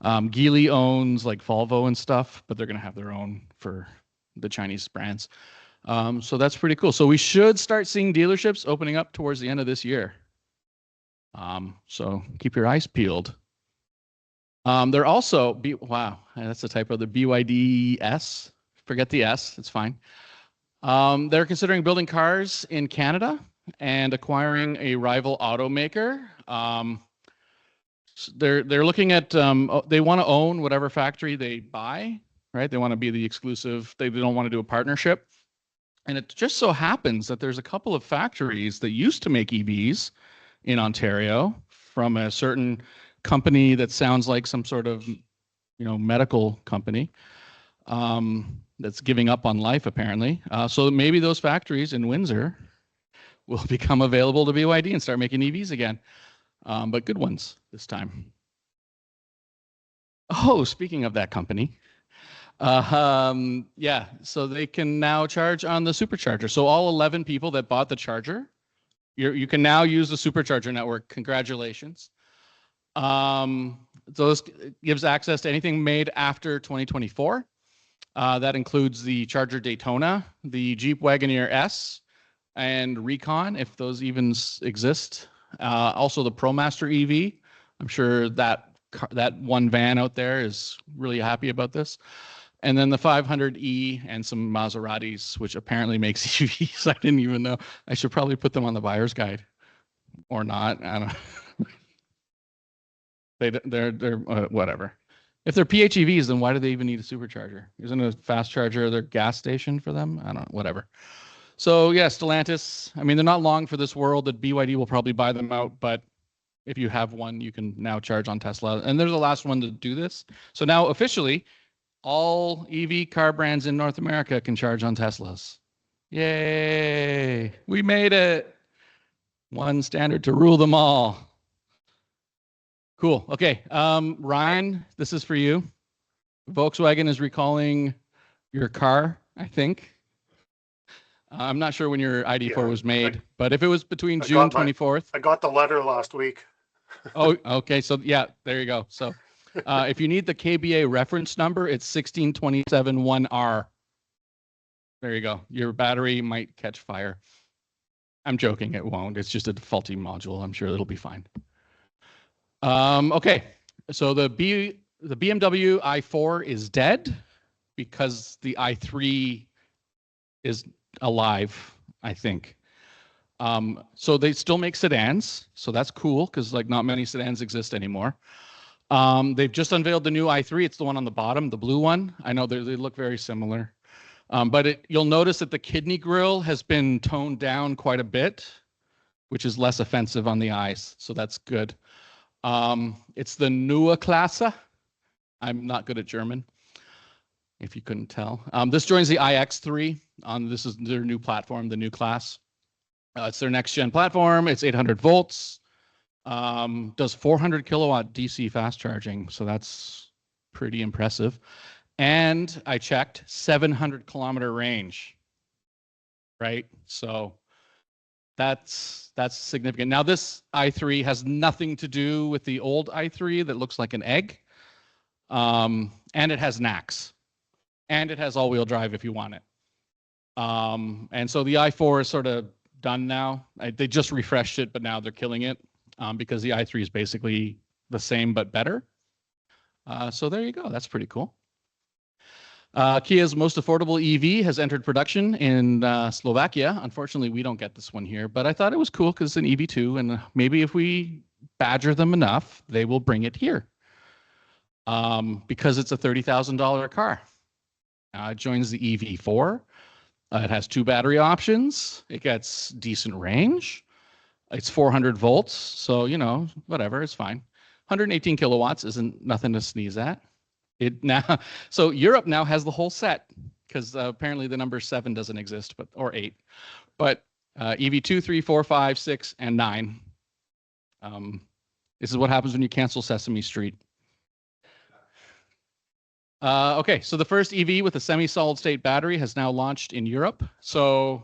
Geely owns like Volvo and stuff, but they're going to have their own for the Chinese brands. So that's pretty cool. So we should start seeing dealerships opening up towards the end of this year. So keep your eyes peeled. They're also, wow, that's the typo, the BYDS. Forget the S, it's fine. They're considering building cars in Canada and acquiring a rival automaker. They're looking at, they want to own whatever factory they buy, right? They want to be the exclusive, they don't want to do a partnership. And it just so happens that there's a couple of factories that used to make EVs in Ontario from a certain company that sounds like some sort of, medical company that's giving up on life, apparently. So maybe those factories in Windsor will become available to BYD and start making EVs again, but good ones this time. Oh, speaking of that company, yeah, so they can now charge on the supercharger. So all 11 people that bought the charger, you can now use the supercharger network. Congratulations. So this gives access to anything made after 2024. That includes the Charger Daytona, the Jeep Wagoneer S, and Recon, if those even exist. Also the ProMaster EV. I'm sure that one van out there is really happy about this. And then the 500E and some Maseratis, which apparently makes EVs. I didn't even know. I should probably put them on the buyer's guide or not. I don't know. They're whatever. If they're PHEVs, then why do they even need a supercharger? Isn't a fast charger their gas station for them? I don't know, whatever. So yeah, Stellantis, I mean, they're not long for this world that BYD will probably buy them out, but if you have one, you can now charge on Tesla. And they're the last one to do this. So now officially, all EV car brands in North America can charge on Teslas. Yay, we made it. One standard to rule them all. Cool. Okay. Ryan, this is for you. Volkswagen is recalling your car, I think. I'm not sure when your ID4 was made, but if it was between June 24th. I got the letter last week. Oh, okay. So yeah, there you go. So if you need the KBA reference number, it's 16271R. There you go. Your battery might catch fire. I'm joking. It won't. It's just a faulty module. I'm sure it'll be fine. Okay, so the BMW i4 is dead because the i3 is alive, I think. So they still make sedans, so that's cool because like not many sedans exist anymore. They've just unveiled the new i3. It's the one on the bottom, the blue one. I know they look very similar, but you'll notice that the kidney grille has been toned down quite a bit, which is less offensive on the eyes, so that's good. It's the neue Klasse. I'm not good at German, if you couldn't tell. This joins the iX3. This is their new platform, the new class. It's their next gen platform. It's 800 volts. Does 400 kilowatt DC fast charging. So that's pretty impressive. And I checked 700 kilometer range. right? So that's significant. Now this i3 has nothing to do with the old i3 that looks like an egg. And it has NACS. And it has all-wheel drive if you want it. And so the i4 is sort of done now. They just refreshed it, but now they're killing it because the i3 is basically the same but better. So there you go. That's pretty cool. Kia's most affordable EV has entered production in Slovakia. Unfortunately, we don't get this one here, but I thought it was cool because it's an EV2, and maybe if we badger them enough, they will bring it here because it's a $30,000 car. It joins the EV4. It has 2 battery options. It gets decent range. It's 400 volts, so, you know, whatever, it's fine. 118 kilowatts isn't nothing to sneeze at. So Europe now has the whole set because apparently the number 7 doesn't exist, or 8. But EV2, 3, 4, 5, 6, and 9. This is what happens when you cancel Sesame Street. Okay, so the first EV with a semi-solid state battery has now launched in Europe. So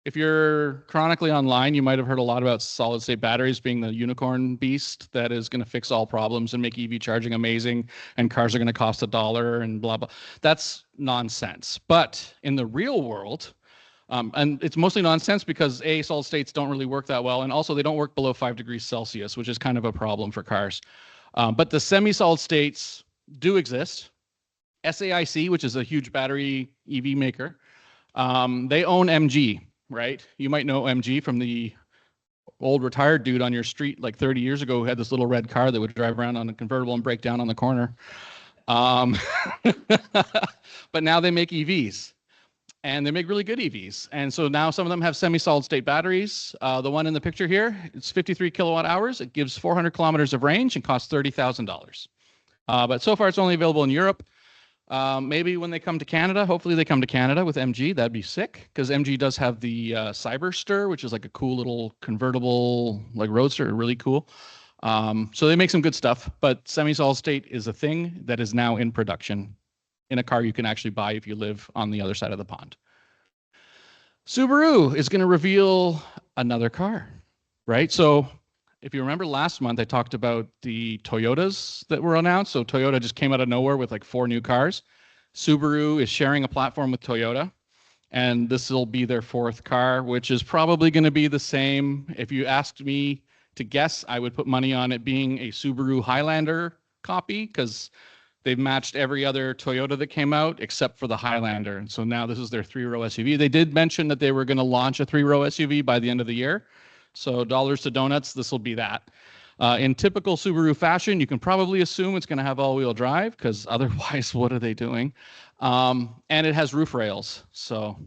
if you're chronically online, you might have heard a lot about solid state batteries being the unicorn beast that is going to fix all problems and make EV charging amazing, and cars are going to cost $1 and blah, blah. That's nonsense. But in the real world, and it's mostly nonsense because A, solid states don't really work that well, and also they don't work below 5 degrees Celsius, which is kind of a problem for cars. But the semi-solid states do exist. SAIC, which is a huge battery EV maker, they own MG, right? You might know MG from the old retired dude on your street like 30 years ago who had this little red car that would drive around on a convertible and break down on the corner. But now they make EVs, and they make really good EVs. And so now some of them have semi-solid state batteries. The one in the picture here, it's 53 kilowatt hours. It gives 400 kilometers of range and costs $30,000. But so far it's only available in Europe. Maybe when they come to Canada, hopefully they come to Canada with MG. That'd be sick because MG does have the Cyberster, which is like a cool little convertible like roadster, really cool. So they make some good stuff, but semi-solid state is a thing that is now in production in a car you can actually buy if you live on the other side of the pond. Subaru is going to reveal another car, right? So if you remember last month, I talked about the Toyotas that were announced. So Toyota just came out of nowhere with like 4 new cars. Subaru is sharing a platform with Toyota, and this will be their 4th car, which is probably going to be the same. If you asked me to guess, I would put money on it being a Subaru Highlander copy because they've matched every other Toyota that came out except for the Highlander. And so now this is their 3-row SUV. They did mention that they were going to launch a 3-row SUV by the end of the year. So dollars to donuts, this will be that. In typical Subaru fashion, you can probably assume it's going to have all-wheel drive because otherwise, what are they doing? And it has roof rails. So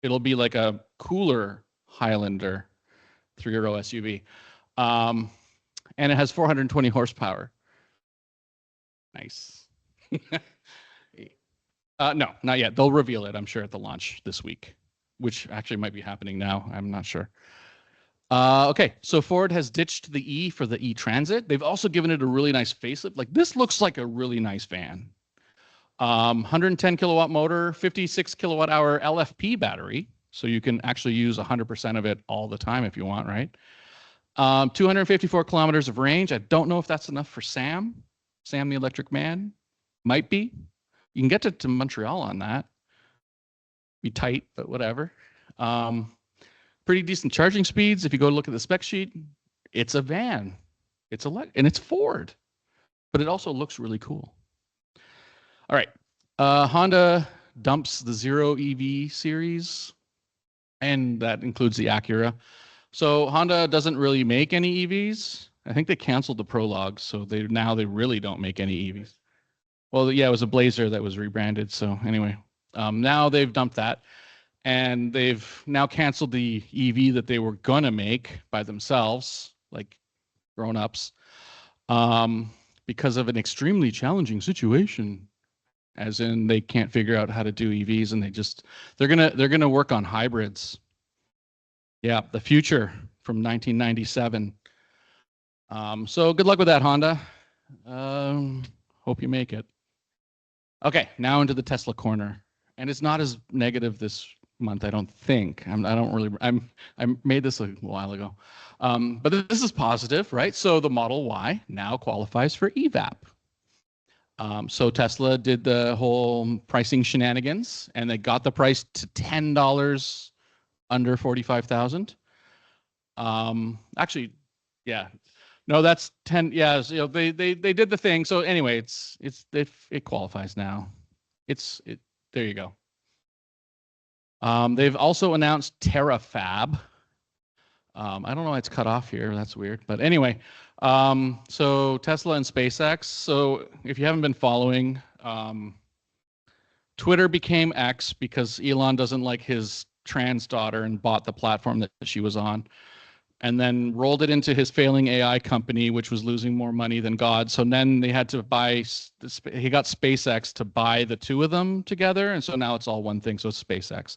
it'll be like a cooler Highlander 3-row SUV. And it has 420 horsepower. Nice. No, not yet. They'll reveal it, I'm sure, at the launch this week, which actually might be happening now. I'm not sure. Okay, so Ford has ditched the E for the E-Transit. They've also given it a really nice facelift. Like, this looks like a really nice van. 110 kilowatt motor, 56 kilowatt hour LFP battery. So you can actually use 100% of it all the time if you want, right? 254 kilometers of range. I don't know if that's enough for Sam the Electric Man. Might be. You can get to Montreal on that. Be tight, but whatever. Pretty decent charging speeds. If you go look at the spec sheet, it's a van. And it's Ford, but it also looks really cool. All right. Honda dumps the Zero EV series, and that includes the Acura. So Honda doesn't really make any EVs. I think they canceled the Prologue, so they really don't make any EVs. Well, yeah, it was a Blazer that was rebranded. So anyway, now they've dumped that. And they've now canceled the EV that they were going to make by themselves, like grown-ups, because of an extremely challenging situation, as in they can't figure out how to do EVs, and they're gonna work on hybrids. Yeah, the future from 1997. So good luck with that, Honda. Hope you make it. Okay, now into the Tesla corner, and it's not as negative this month, I don't think. I made this a while ago. But this is positive, right? So the Model Y now qualifies for EVAP. So Tesla did the whole pricing shenanigans, and they got the price to $10 under 45,000. Actually, yeah, no, that's 10. Yeah, so, they did the thing. So anyway, it qualifies now. There you go. They've also announced TerraFab. I don't know why it's cut off here. That's weird. But anyway, so Tesla and SpaceX. So if you haven't been following, Twitter became X because Elon doesn't like his trans daughter and bought the platform that she was on, and then rolled it into his failing AI company, which was losing more money than God. So then they had to buy, he got SpaceX to buy the two of them together. And so now it's all one thing. So it's SpaceX.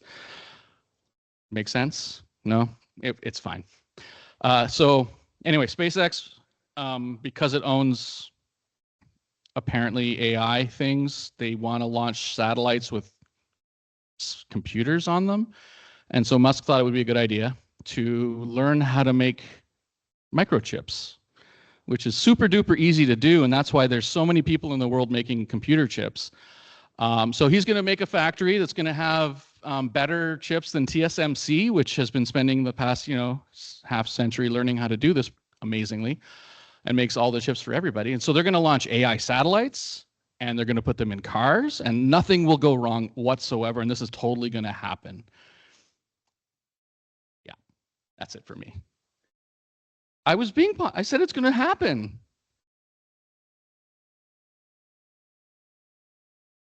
Make sense? No? It's fine. So anyway, SpaceX, because it owns apparently AI things, they want to launch satellites with computers on them. And so Musk thought it would be a good idea to learn how to make microchips, which is super duper easy to do. And that's why there's so many people in the world making computer chips. So he's going to make a factory that's going to have better chips than TSMC, which has been spending the past, half century learning how to do this amazingly, and makes all the chips for everybody. And so they're going to launch AI satellites, and they're going to put them in cars, and nothing will go wrong whatsoever. And this is totally going to happen. Yeah, that's it for me. I said it's going to happen.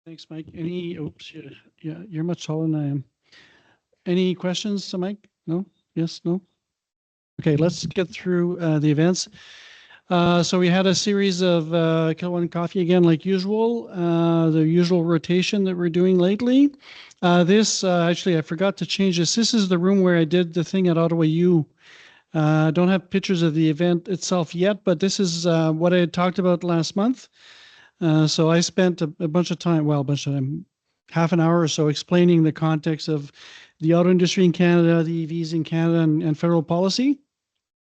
Thanks, Mike. Oops, yeah, you're much taller than I am. Any questions to Mike? No? Yes? No? Okay, let's get through the events. So we had a series of Kilowatt Coffee again, like usual, the usual rotation that we're doing lately. Actually, I forgot to change this. This is the room where I did the thing at Ottawa U. Don't have pictures of the event itself yet, but this is what I had talked about last month. So I spent a bunch of time, half an hour or so explaining the context of the auto industry in Canada, the EVs in Canada, and federal policy.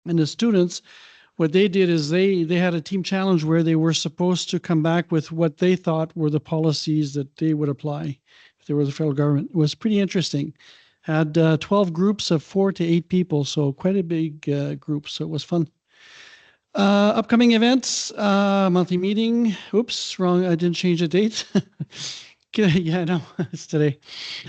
And the students, what they did is they had a team challenge where they were supposed to come back with what they thought were the policies that they would apply if they were the federal government. It was pretty interesting. Had 12 groups of 4 to 8 people, so quite a big group, so it was fun. Upcoming events, monthly meeting. Oops, wrong. I didn't change the date. Yeah, no, it's today.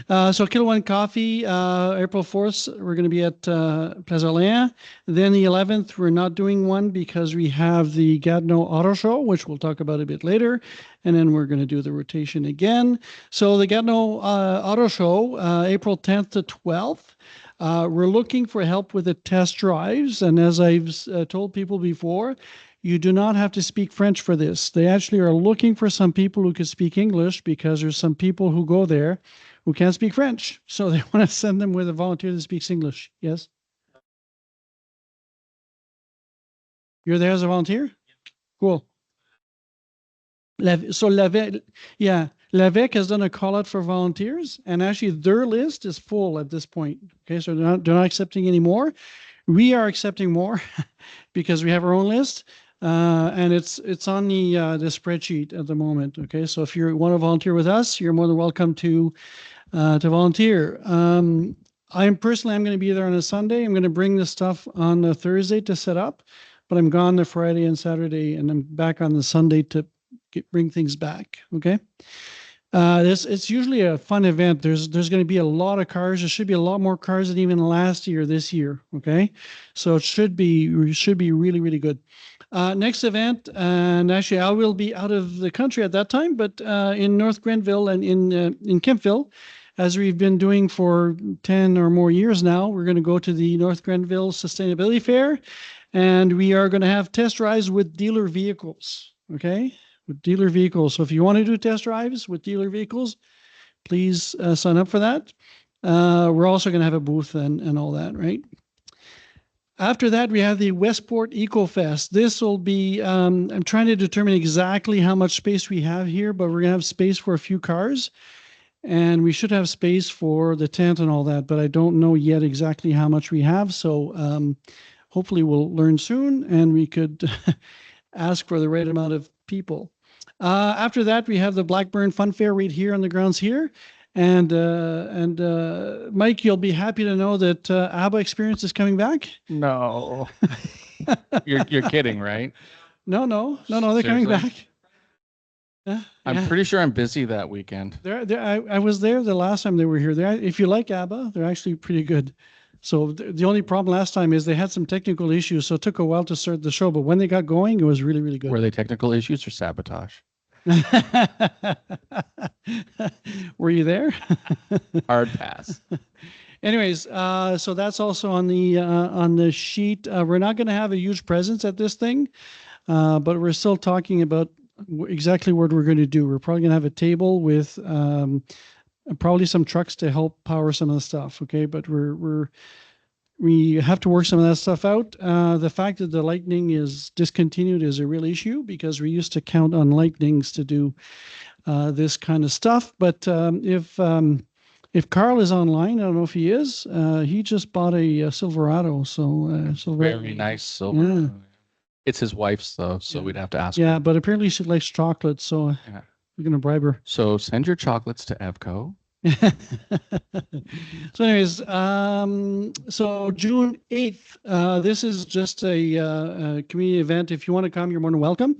So Kilowatt Coffee, April 4th, we're going to be at Plaza Orléans. Then the 11th, we're not doing one because we have the Gatineau Auto Show, which we'll talk about a bit later. And then we're going to do the rotation again. So the Gatineau Auto Show, April 10th to 12th. We're looking for help with the test drives. And as I've told people before, you do not have to speak French for this. They actually are looking for some people who can speak English because there's some people who go there who can't speak French. So they want to send them with a volunteer that speaks English. Yes? You're there as a volunteer? Cool. So l'EVEC has done a call out for volunteers, and actually their list is full at this point. Okay, so they're not accepting any more. We are accepting more because we have our own list, and it's on the spreadsheet at the moment. Okay, so if you want to volunteer with us, you're more than welcome to volunteer. I'm going to be there on a Sunday. I'm going to bring the stuff on the Thursday to set up, but I'm gone the Friday and Saturday, and I'm back on the Sunday to bring things back. Okay. It's usually a fun event. There's going to be a lot of cars. There should be a lot more cars than even last year, this year. Okay. So it should be really, really good. Next event, and actually I will be out of the country at that time, but in North Grenville and in Kempville, as we've been doing for 10 or more years now, we're going to go to the North Grenville Sustainability Fair, and we are going to have test drives with dealer vehicles. Okay. With dealer vehicles. So if you want to do test drives with dealer vehicles, please sign up for that. We're also going to have a booth and all that, right? After that, we have the Westport EcoFest. This will be, I'm trying to determine exactly how much space we have here, but we're going to have space for a few cars. and we should have space for the tent and all that, but I don't know yet exactly how much we have. So hopefully we'll learn soon, and we could ask for the right amount of people. After that, we have the Blackburn Fun Fair right here on the grounds here. And Mike, you'll be happy to know that ABBA Experience is coming back. No. You're kidding, right? No, they're coming Seriously? back. I'm pretty sure I'm busy that weekend. I was there the last time they were here. If you like ABBA, they're actually pretty good. So the only problem last time is they had some technical issues, so it took a while to start the show. But when they got going, it was really, really good. Were they technical issues or sabotage? Were you there? Hard pass. Anyways, so that's also on the sheet. We're not going to have a huge presence at this thing, but we're still talking about exactly what we're going to do. We're probably going to have a table with probably some trucks to help power some of the stuff. Okay, but we have to work some of that stuff out. The fact that the lightning is discontinued is a real issue because we used to count on lightnings to do this kind of stuff. But if Carl is online, I don't know if he is. He just bought a Silverado. So Very nice silver. Yeah. It's his wife's though, so we'd have to ask Yeah, her. but apparently she likes chocolate, so Yeah. we're gonna bribe her. So send your chocolates to EVCO. So anyways, so June 8th, this is just a community event. If you want to come, you're more than welcome.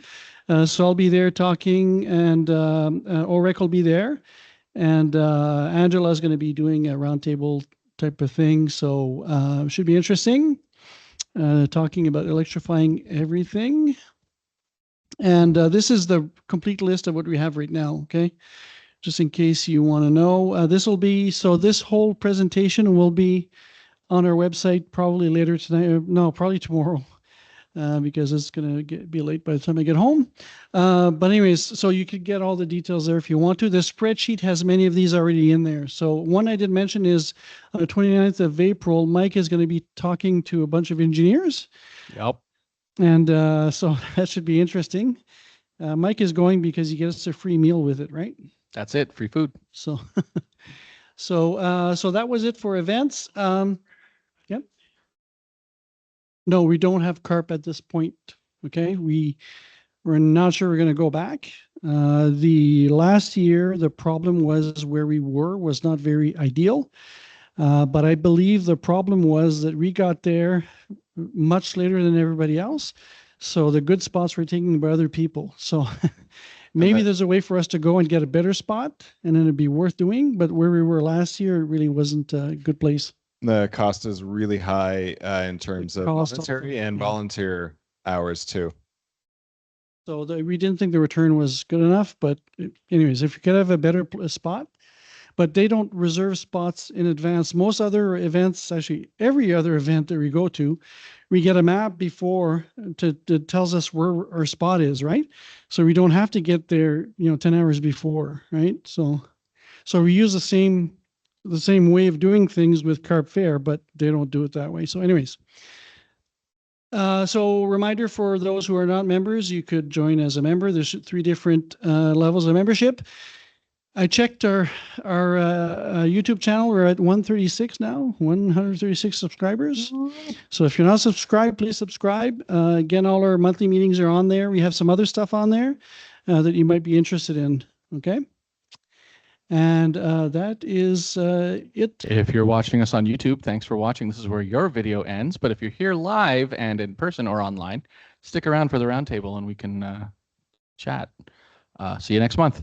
So I'll be there talking, and Ulrich will be there, and Angela's going to be doing a roundtable type of thing. So it should be interesting, talking about electrifying everything. And this is the complete list of what we have right now, okay? Just in case you want to know. This whole presentation will be on our website probably later tonight. No, probably tomorrow, because it's going to be late by the time I get home. But anyways, so you could get all the details there if you want to. The spreadsheet has many of these already in there. So one I did mention is on the 29th of April, Mike is going to be talking to a bunch of engineers. Yep. And so that should be interesting. Mike is going because he gets a free meal with it, right? That's it. Free food. So, so that was it for events. Yep. No, we don't have CARP at this point. Okay, we're not sure we're going to go back. The last year, the problem was where we were was not very ideal. But I believe the problem was that we got there much later than everybody else. So the good spots were taken by other people. So maybe there's a way for us to go and get a better spot, and then it'd be worth doing. But where we were last year, it really wasn't a good place. The cost is really high in terms of Cost voluntary and yeah. volunteer hours too. So we didn't think the return was good enough. But anyways, if you could have a better spot, but they don't reserve spots in advance. Most other events, actually every other event that we go to, we get a map before that tells us where our spot is, right? So we don't have to get there, 10 hours before, right? So we use the same way of doing things with Carp Fair, but they don't do it that way. So anyways, so reminder for those who are not members, you could join as a member. There's 3 different levels of membership. I checked our YouTube channel. We're at 136 now, 136 subscribers. So if you're not subscribed, please subscribe. Again, all our monthly meetings are on there. We have some other stuff on there that you might be interested in. Okay. And that is it. If you're watching us on YouTube, thanks for watching. This is where your video ends. But if you're here live and in person or online, stick around for the roundtable and we can chat. See you next month.